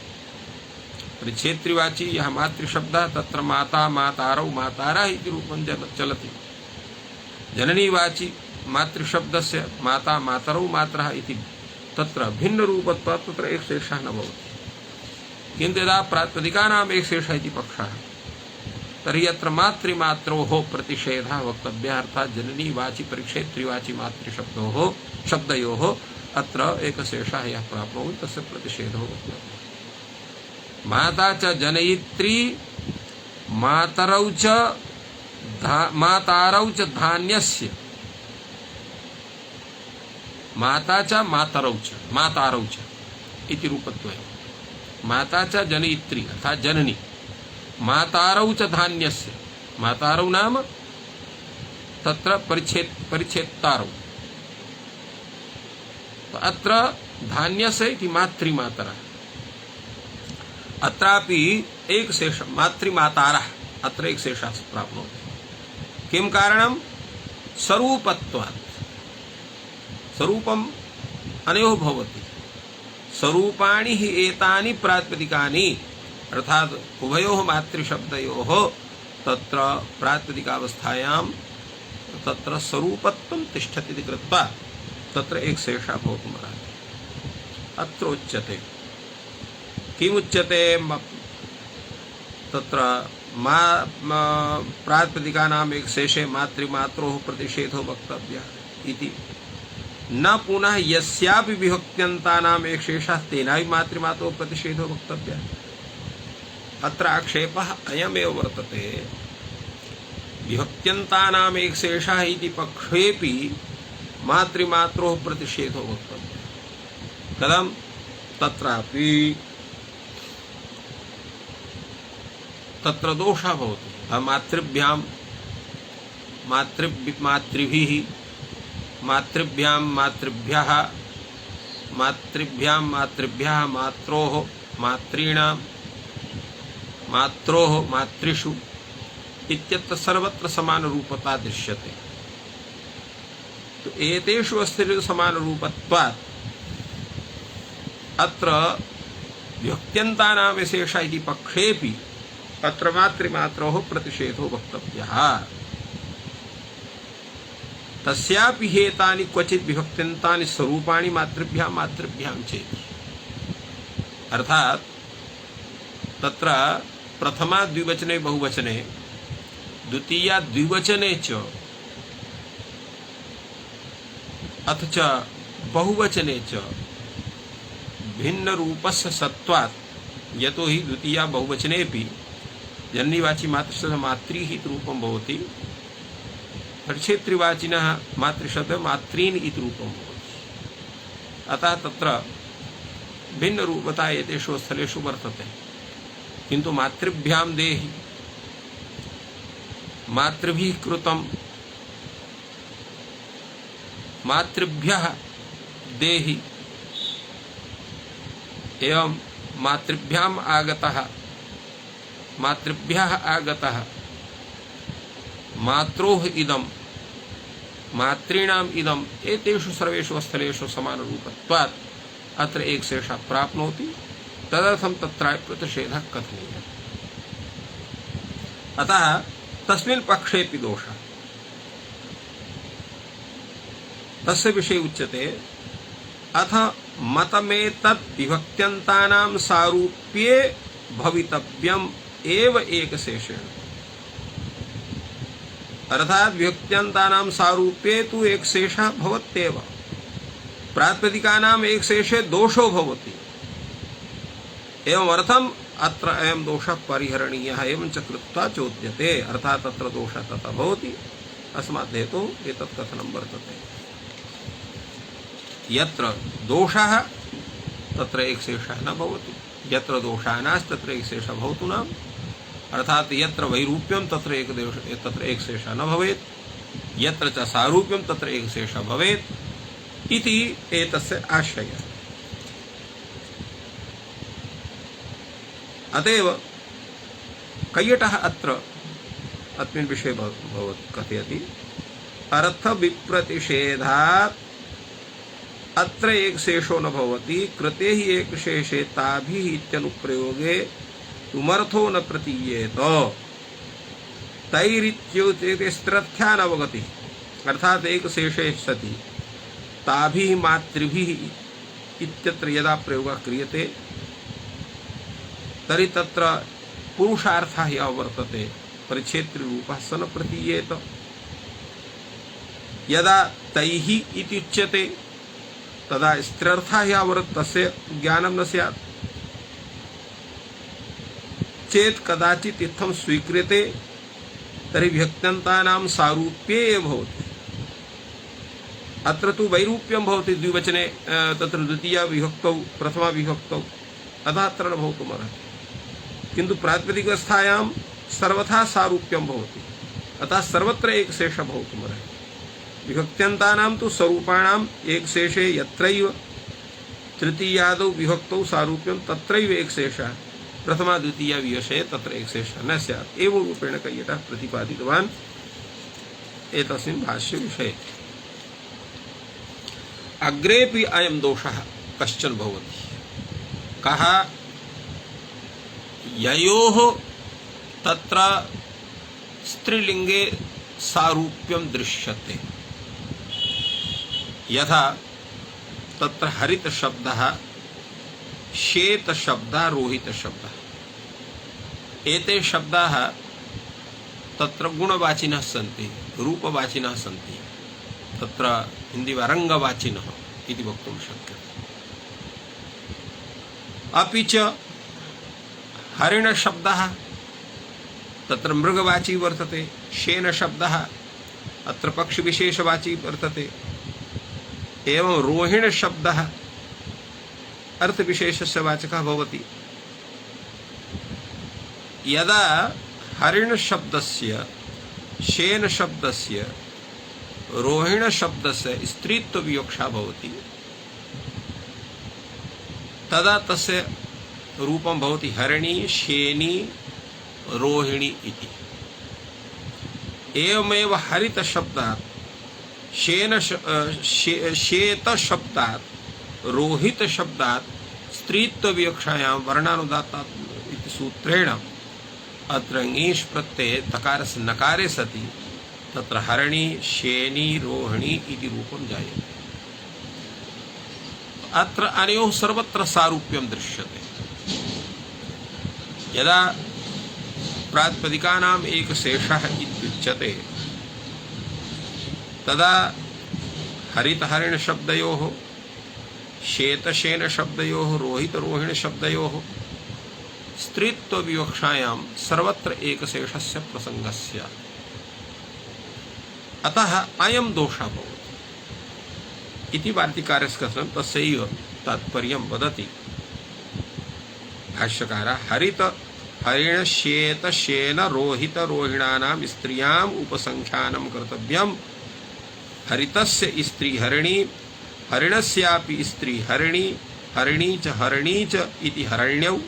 परिक्षेत्रिवाची यः मातृशब्दः तत्र माता मातारौ मातारः इति रूपं चलति। जननीवाची मातृशब्दस्य माता मातरौ मातरः इति तत्र भिन्नरूपत्वात् तत्र एकशेषः न भवति। किन्तु यदा प्रातिपदिकानाम् एकशेषः इति पक्षः तर्हि अत्र मातृमात्रोः प्रतिषेधः वक्तव्यः। अर्थात् जननीवाची परिक्षेत्रिवाची मातृशब्दोः शब्दयोः अत्र एकशेषः यः प्राप्नोति तस्य प्रतिषेधो वक्तव्यः। माता च जनयित्री मातरौ च मातारौ च धान्यस्य, माता च मातरौ च मातारौ च इति रूपत्वेन। माता च जनयित्री अर्थात् जननी, मातारौ च धान्यस्य, मातारौ नाम तत्र परिच्छेत्तारौ। अत्र धान्यस्य इति मातृमातरः, अत्रापि एकशेष मातृमातारः अत्र एकशेषः प्राप्नोति। किं कारणं? स्वरूपत्वात्। स्वरूपम् अनयोः भवति। स्वरूपाणि हि एतानि प्रातिपदिकानि अर्थात उभयोः मातृशब्दयोः तत्र प्रातिपदिकावस्थायां तत्र स्वरूपत्वं तिष्ठति इति कृत्वा तत्र एक शेषः भवितुमर्हति। अत्र उच्यते किमुच्यते तत्र प्रातिपदिकानाम् एक शेषे मातृमात्रोः प्रतिषेधो वक्तव्यः इति न पुनः यस्यापि विभक्त्यन्तानाम् एक शेषः तेनापि मातृमात्रोः प्रतिषेधो वक्तव्यः। अत्र आक्षेपः अयमेव वर्तते विभक्त्यन्तानाम् एक शेषः इति पक्षेपि मातृमात्रोः प्रतिषेधो वक्तव्यः। कथं तत्रापि तत्र दोषः भवति। मातृभ्यां मातृभिः मातृभ्यां मातृभ्यः मातृभ्यां मातृभ्यः मात्रोः मातॄणां मात्रोः मातृषु इत्यत्र सर्वत्र समानरूपता दृश्यते। तो एतेषु अस्थिषु समानरूपत्वात् अत्र विभक्त्यन्तानां विशेषः इति पक्षेपि अत्र मातृमात्रोः प्रतिषेधो वक्तव्यः। तस्यापि हेतानि क्वचित् विभक्त्यन्तानि स्वरूपाणि मातृभ्यां मातृभ्यां चेति। अर्थात तत्र प्रथमा द्विवचने बहुवचने द्वितीया द्विवचने च अथ च बहुवचने च भिन्न रूपस्य सत्वात् यतो हि द्वितीया बहुवचनेपि जन्निवाची मातृशब्द मातृः इति रूपं भवति क्षेत्रिवाचिनः मातृशब्द मातॄन् इति रूपं भवति। अतः तत्र भिन्न रूपता एतेषु स्थलेषु वर्तते। किन्तु मातृभ्यां देहि मातृभिः कृतं मातृभ्यः देहि एवं मातृभ्याम् आगतः मातृभ्यः आगतः मात्रोः इदं मातॄणाम् इदम् एतेषु सर्वेषु स्थलेषु समानरूपत्वात् अत्र एक शेषः प्राप्नोति। तदर्थं तत्र प्रतिषेधः कथनीयः। अतः तस्मिन् पक्षेपि दोषः। तस्य विषये उच्यते अथ मतमेतत् विभक्त्यन्तानां सारूप्ये भवितव्यम् एव एकशेषेण। अर्थात विभक्त्यन्तानां सारूप्ये तु एक शेषः भवत्येव। प्रातिपदिकानाम् एक शेषे दोषो भवति। एवम् अर्थम् अत्र अयं दोषः परिहरणीयः एवं च कृत्वा चोद्यते। अर्थात तत्र दोषः तथा भवति। अस्मात् हेतोः एतत् कथनं वर्तते। यत्र दोषः तत्र एक शेषः न भवति। यत्र दोषः नास्ति तत्र एक शेषः भवतु नाम। अर्थात यत्र वैरूप्यं तत्र एक शेषः न भवेत्। यत्र च सारूप्यं तत्र एक शेषः भवेत् इति एतस्य आशयः। अतएव कैयटः अत्र अस्मिन् विषये कथयति अर्थ विप्रतिषेधात् अत्र एक शेषो न भवति कृते हि एक शेषे ताभिः इत्यनुप्रयोगे तुमर्थो न प्रतीयेत तैरित्युच्यते स्थिरर्थ्यानवगतिः। अर्थात एक शेषे सति ताभिः मातृभिः इत्यत्र यदा प्रयोगः क्रियते तर्हि तत्र पुरुषार्थः यः वर्तते परिच्छेत्रिरूपः स न प्रतीयेत। यदा तैः इति उच्यते तदा स्थिरर्थः यः वर्तते तस्य ज्ञानं न स्यात्। चेत् कदाचित् इत्थं स्वीक्रियते तर्हि विभक्त्यन्तानां सारूप्ये एव भवति। अत्र तु वैरूप्यं भवति द्विवचने तत्र द्वितीया विभक्तौ प्रथमा विभक्तौ अतः अत्र न भवितुमर्हति। किन्तु प्रातिपदिकावस्थायां सर्वथा सारूप्यं भवति। अतः सर्वत्र एक शेषः भवितुमर्हति। विभक्त्यन्तानां तु स्वरूपाणाम् एक शेषे यत्रैव तृतीयादौ विभक्तौ सारूप्यं तत्रैव एक शेषः प्रथमा द्वितीया विषये तत्र एक शेषः न स्यात्। एवं रूपेण कैयटः प्रतिपादितवान् एतस्मिन् भाष्य विषये। अग्रेपि अयं दोषः कश्चन भवति। कहा ययोः तत्र स्त्रीलिंगे सारूप्यं दृश्यते। यथा तत्र हरित शब्दः, श्वेत शब्दः, रोहित शब्दः, एते शब्दाः तत्र गुणवाचिनः सन्ति, रूपवाचिनः सन्ति, तत्र हिंदी वा रंगवाचिनः इति वक्तुं शक्यते। अपि च हरिण शब्दः तत्र मृगवाची वर्तते, शेन शब्दः अत्र पक्षिविशेषवाची वर्तते, एवं रोहिण शब्दः अर्थविशेषस्य वाचकः भवति। यदा हरिण शब्दस्य, शेन शब्दस्य, रोहिण शब्दस्य स्त्रीत्व विवक्षा भवति, तदा तस्य रूपं भवति हरिणी, शेनी, रोहिणी इति। एवमेव हरित शब्दात्, श्वेत शब्दात्, रोहित शब्दात् स्त्रीत्व विवक्षायां वर्णानुदात्तात् इति सूत्रेण अत्र ङीष् प्रत्यये तकारस्य नकारे सति तत्र हरिणी, शेनी, रोहिणी इति रूपं जायते। अत्र अनयोः सर्वत्र सारूप्यं दृश्यते। यदा प्रातिपदिकानाम् एकशेषः इत्युच्यते तदा हरित-हरिण शब्दयोः, श्वेत-शेन शब्दयोः, रोहित-रोहिण शब्दयोः स्त्रीत्व विवक्षायां सर्वत्र एकशेषस्य प्रसंगः स्यात्। अतः अयं दोषः भवति इति वार्तिकारस्य कथनं, तस्यैव तात्पर्यं वदति भाष्यकारः। हरित हरिण श्वेत शेन रोहित रोहिणानां स्त्रियाम् उपसंख्यानं कर्तव्यम्। हरितस्य स्त्री हरिणी, हरिणस्यापि स्त्री हरिणी, हरिणी च इति हरण्यौ।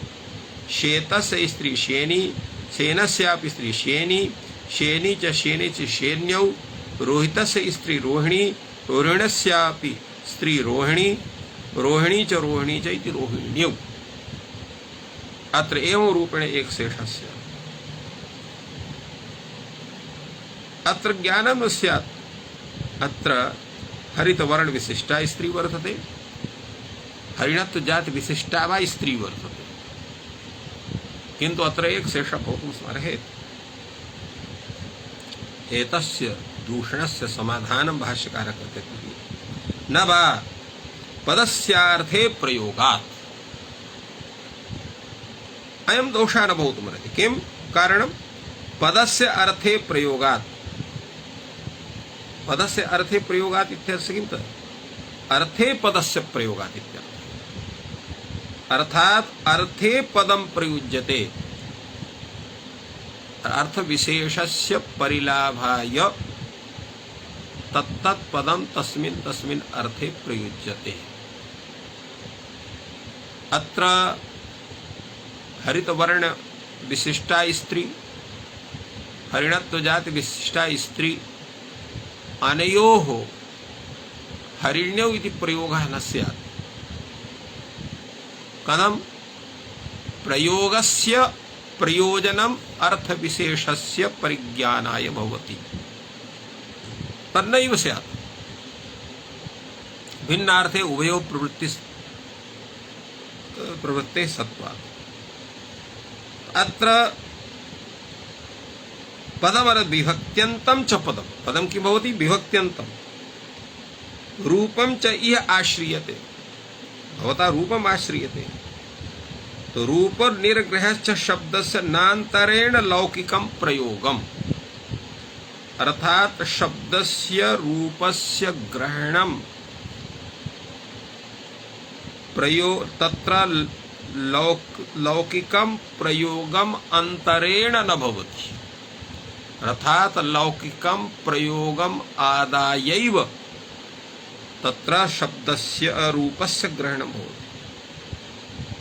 श्वेतस्य स्त्री शेनी, शेनस्यापि स्त्री शेनी, शेनी च शेन्यौ। रोहितस्य स्त्री रोहिणी, रोहिणस्यापि स्त्री रोहिणी, रोहिणी च इति रोहिण्यौ। अत्र एवं रूपेण एकशेषस्य अत्र ज्ञानं न स्यात्। अत्र हरितवर्ण विशिष्टा स्त्री वर्तते, हरिणत्व जाति विशिष्टा वा स्त्री वर्तते, किन्तु अत्र एकशेषः भवितुं स्मर्हेत्। एतस्य दूषणस्य समाधानं भाष्यकारः कथयति, न वा पदस्यार्थे प्रयोगात्। अयं दोषः न भवितुमर्हति। किं कारणं? पदस्य अर्थे प्रयोगात्। पदस्य अर्थे प्रयोगात् इत्यस्य किं तत्? अर्थे पदस्य प्रयोगात् इत्यर्थः। अर्थात् अर्थे पदं प्रयुज्यते, अर्थविशेषस्य परिलाभाय तत्तत् पदं तस्मिन् अर्थे प्रयुज्यते। अत्र हरितवर्ण विशिष्टा स्त्री, हरिणत्व जाति विशिष्टा स्त्री, अनयोः हरिण्यौ इति प्रयोगः न स्यात्। कथं? प्रयोगस्य प्रयोजनम् अर्थविशेषस्य परिज्ञानाय भवति, तन्नैव स्यात्। भिन्नार्थे उभयोः प्रवृत्तेः सत्त्वात्। अत्र पदमर विभक्त्यन्तं च पदं, पदं किं भवति? विभक्त्यन्तं। रूपं च इह आश्रियते, भवता रूपम् आश्रियते, तो रूप निर्ग्रहश्च शब्दस्य नान्तरेण लौकिकं प्रयोगम्। अर्थात शब्दस्य रूपस्य ग्रहणं तत्र लौकिकं प्रयोगम अंतरेण न भवति। अर्थात लौकिकं प्रयोगम आदायैव तत्र शब्दस्य रूपस्य ग्रहणं भवति।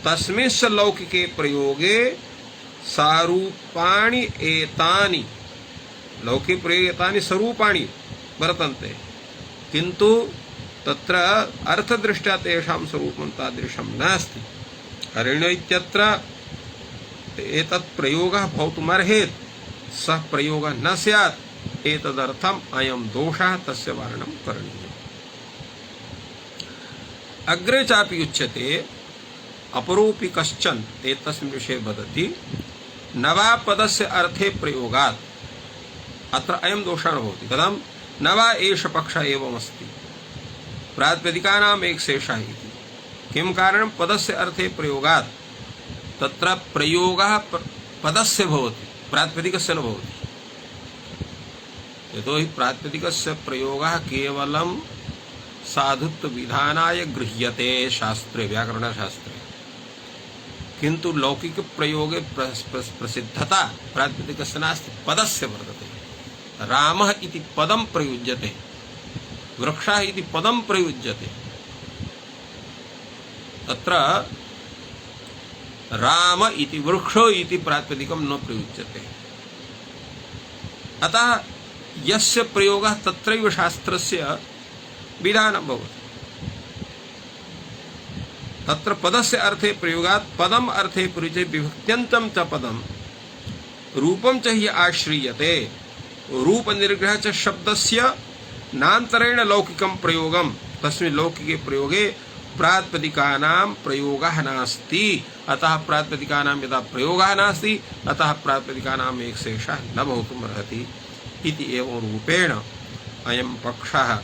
तस्मिंश्च लौकिके प्रयोगे सारूपाणि एतानि, लौकिक प्रयोगे एतानि स्वरूपाणि वर्तन्ते, किन्तु तत्र अर्थदृष्ट्या तेषां स्वरूपं तादृशं नास्ति। करेण्यो इत्यत्र एतत् प्रयोगः भवितुमर्हेत्, सः प्रयोगः न स्यात्। एतदर्थम् अयं दोषः तस्य वारणं करणीयम्। अग्रे चापि उच्यते अपरोऽपि कश्चन एतस्मिन् विषये वदति न वा पदस्य अर्थे प्रयोगात्। अत्र अयं दोषः न भवति। कथं? न वा एष पक्षः एवमस्ति, प्रातिपदिकानाम् एकशेषः इति। किं कारणं? पदस्य अर्थे प्रयोगात्। तत्र प्रयोगः पदस्य भवति, प्रातिपदिकस्य न भवति। यतोहि प्रातिपदिकस्य प्रयोगः केवलं साधुत्व विधानाय गृह्यते शास्त्रे, व्याकरणशास्त्रे, किन्तु लौकिक प्रयोगे प्रसिद्धता प्रातिपदिकस्य नास्ति, पदस्य वर्तते। रामः इति पदं प्रयुज्यते, वृक्षः इति पदं प्रयुज्यते। तत्र राम इति वृक्षो इति प्रातिपदिकं न प्रयुज्यते। अतः यस्य प्रयोगः तत्रैव शास्त्रस्य विधानं भवति। तत्र पदस्य अर्थे प्रयोगात् पदम अर्थे परिचय विभक्त्यन्तं च पदम रूपं च हि आश्रीयते। रूप निर्ग्रह च शब्दस्य नान्तरेण लौकिकं प्रयोगं, तस्मिन् लौकिके प्रयोगे प्रातिपदिकानां प्रयोगः नास्ति। अतः प्रातिपदिकानां यदा प्रयोगः नास्ति, अतः प्रातिपदिकानाम् एकशेषः न भवितुमर्हति इति एवं रूपेण अयं पक्षः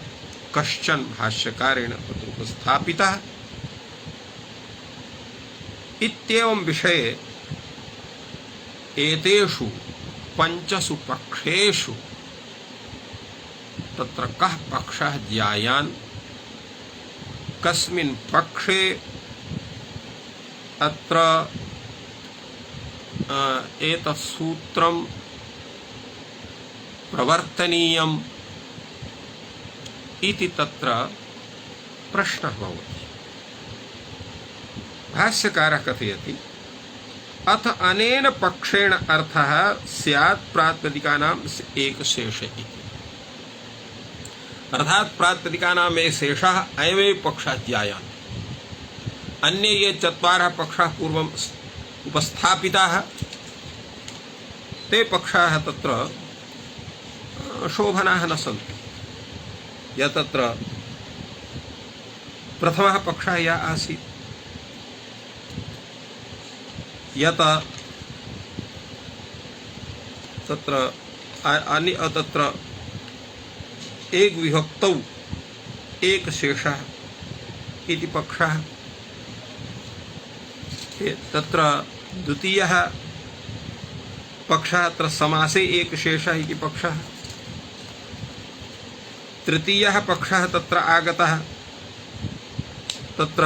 कश्चन भाष्यकारेण तत्र उपस्थापितः। इत्येवं विषये एतेषु पंचसु पक्षेषु तत्र कः पक्षः ज्यायान्, कस्मिन् पक्षे अत्र एतत् सूत्रं प्रवर्तनीयम् इति तत्र प्रश्नः भवति। भाष्यकारः कथयति अथ अनेन पक्षेण अर्थः स्यात् प्रातिपदिकानाम् एकशेष इति। अर्थात् प्रातिपदिकानाम् एकशेषः अयमेव पक्षः ज्यायान्। अन्ये ये चत्वारः पक्षाः पूर्वम् उपस्थापिताः ते पक्षाः तत्र शोभनाः न सन्ति। यतत्र प्रथमः पक्षः या आसीत् यत तत्र एक विभक्तौ एक शेषः इति पक्षः। तत्र द्वितीयः पक्षः अत्र समासे एक शेषः इति पक्षः। तृतीयः पक्षः तत्र आगतः तत्र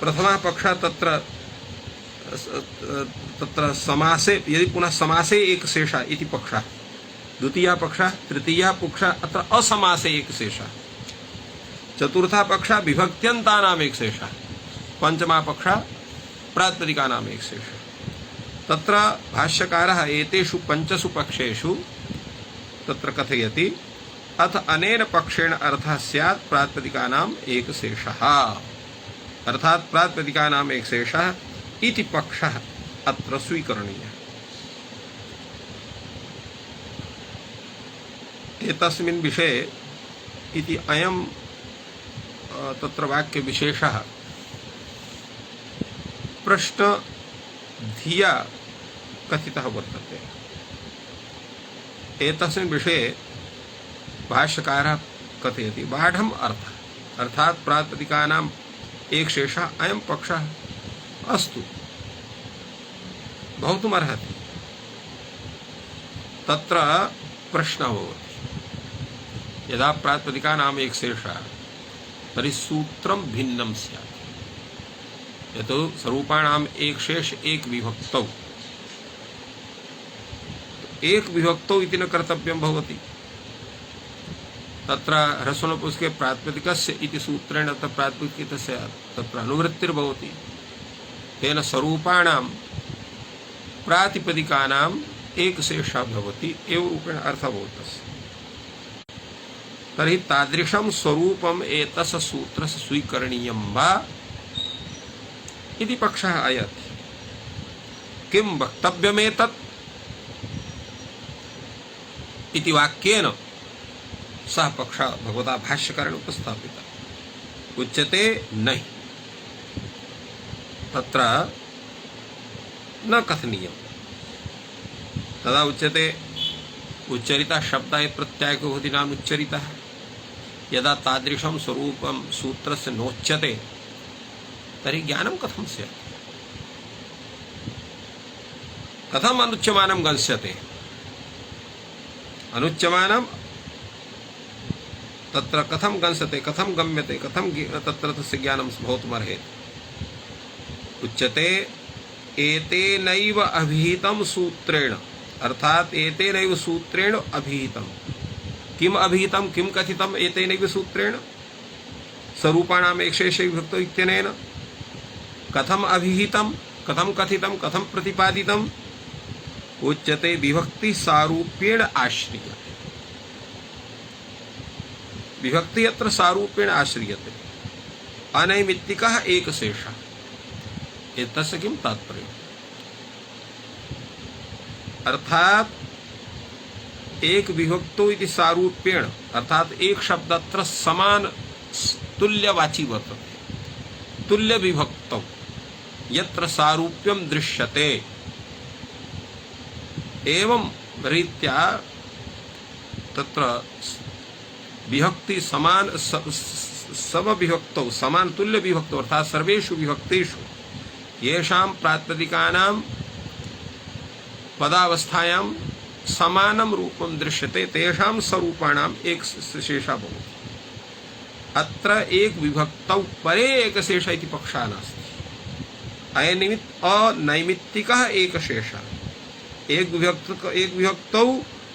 प्रथमः पक्षः तत्र समासे यदि पुनः समासे एक शेषः इति पक्षः। द्वितीयः पक्षः, तृतीयः पक्षः अत्र असमासे एक शेषः। चतुर्थः पक्षः विभक्त्यन्तानाम् एक शेषः। पंचमः पक्षः प्रातिपदिकानाम् एक शेषः। तत्र भाष्यकारः एतेषु पंचसु पक्षेषु तत्र कथयति अथ अनेन पक्षेण अर्थः स्यात् प्रातिपदिकानाम् एकशेषः। अर्थात् प्रातिपदिकानाम् एकशेषः इति पक्षः अत्र स्वीकरणीयः। एतस्मिन् विषये इति अयं तत्र वाक्य विशेषः प्रश्न धिया कथितः वर्तते। एतस्मिन् विषये भाष्यकारः कथयति बाढम् अर्थः अर्थात् प्रातिपदिकानाम् एकशेषः अयं पक्षः अस्तु भवितुमर्हति। तत्र प्रश्नः भवति यदा प्रातिपदिकानाम् एकशेषः तर्हि सूत्रं भिन्नं स्यात्। यतो स्वरूपाणाम् एकशेष एक विभक्तौ, एक विभक्तौ इति न कर्तव्यं भवति। तत्र ह्रस्वनपुंसके प्रातिपदिकस्य इति सूत्रेण तत्र प्रातिपदिकस्य तत्र अनुवृत्तिर्भवति। तेन स्वरूपाणां प्रातिपदिकानाम् एक शेषा भवति एव रूपेण अर्थः भवतस्य। तर्हि तादृशं स्वरूपम् एतस्य सूत्रस्य स्वीकरणीयं वा इति पक्षः आयाति। किं वक्तव्यमेतत् इति वाक्येन सः पक्षः भगवता भाष्यकारेण उपस्थापितः। उच्यते नहि, तत्र न कथनीयम्। तदा उच्यते उच्चरितः शब्दः प्रत्यायको भवति नानुच्चरितः। यदा तादृशं स्वरूपं सूत्रस्य नोच्यते तर्हि ज्ञानं कथं स्यात्? कथम् अनुच्यमानं गम्यते? अनुच्यमानं तत्र कथं गम्यते, कथं गम्यते, कथं तत्र तस्य ज्ञानं भवितुमर्हति? उच्यते एतेनैव अभिहितं सूत्रेण, अर्थात एतेनैव सूत्रेण अभिहितं। किम अभिहितं, किम कथितं एतेनैव सूत्रेण? स्वरूपाणाम् एकशेषे विभक्तौ इत्यनेन। कथम अभिहितं, कथम कथितं, कथम प्रतिपादितं? उच्यते विभक्ति सारूप्येण आश्रियते। विभक्ति अत्र सारूप्येण आश्रियते। अनैमित्तिकः एकशेषः। एतस्य किं तात्पर्यम्? अर्थात एक विभक्तो इति सारूप्येण, अर्थात एक शब्द अत्र समान तुल्यवाची वर्तते। तुल्य विभक्तौ यत्र सारूप्यं दृश्यते, एवं रीत्या तत्र विभक्ति समान समविभक्तौ, समान तुल्य विभक्तौ, अर्थात सर्वेषु विभक्तेषु येषां प्रातिपदिकानां पदावस्थायां समानं रूपं दृश्यते तेषां स्वरूपाणाम् एक शेषः भवति। अत्र एक विभक्तौ परे एकशेषः इति पक्षः नास्ति। अनैमित्तिकः एकशेषः। एक विभक्तौ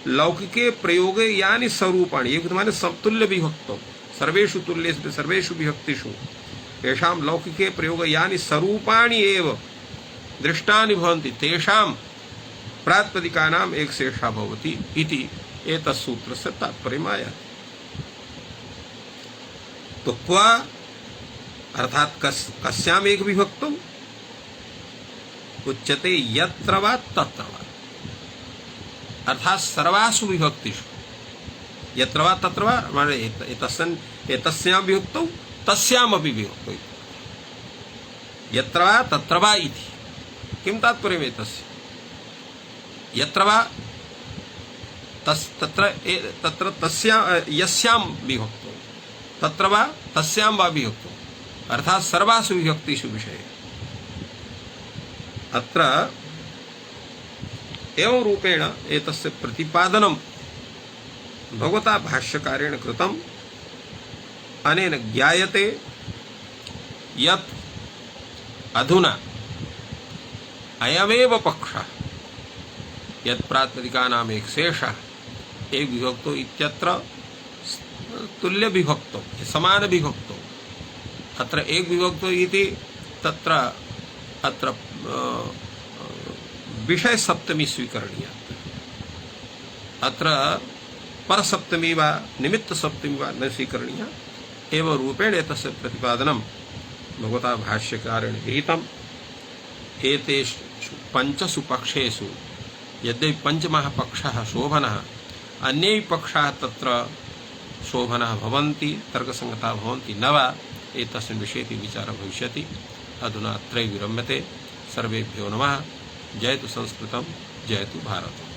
लौकिके प्रयोगे यानि स्वरूपाणि, एक माने समतुल्य विभक्तौ, सर्वेषु तुल्येषु सर्वेषु विभक्तिषु येषां लौकिके प्रयोगे यानि स्वरूपाणि एव दृष्टानि भवन्ति तेषां प्रातिपदिकानाम् एक शेषः भवति इति एतत् सूत्रस्य तात्पर्यम् आयाति। तो क्वा अर्थात कस्याम् एक विभक्तौ? उच्यते यत्र वा तत्र वा, अर्थात सर्वासु विभक्तिषु। यत्र वा तत्र वा माने एतस्यां विभक्तौ तस्यामपि विभक्तौ। यत्र वा तत्र वा इति किं तात्पर्यम् एतस्य? यत्र वा तत्र तस्यां यस्यां विभक्तौ, तत्र वा तस्यां वा विभक्तौ, अर्थात सर्वासु विभक्तिषु विषये। अत्र एवं रूपेण एतस्य प्रतिपादनं भगवता भाष्यकारेण कृतम्। अनेन ज्ञायते यत् अधुना अयमेव पक्षः यत् प्रातिपदिकानाम् एक शेषः एक विभक्तौ इत्यत्र तुल्य विभक्तौ समान विभक्तौ। अत्र एक विभक्तौ इति तत्र अत्र विषय सप्तमी स्वीकरणीया। अत्र परसप्तमी वा निमित्त सप्तमी वा न स्वीकरणीया। एवं रूपेण एतस्य प्रतिपादनं भगवता भाष्यकारेण विहितम्। एतेषु पञ्चसु पक्षेषु यद्यपि पञ्चमः पक्षः शोभनः, अन्ये पक्षाः तत्र शोभनः भवन्ति, तर्कसङ्गताः भवन्ति न वा, एतस्मिन् विषये विचारः भविष्यति। अधुना अत्रैव विरम्यते। सर्वेभ्यो नमः। जयतु संस्कृतं, जयतु भारतम्।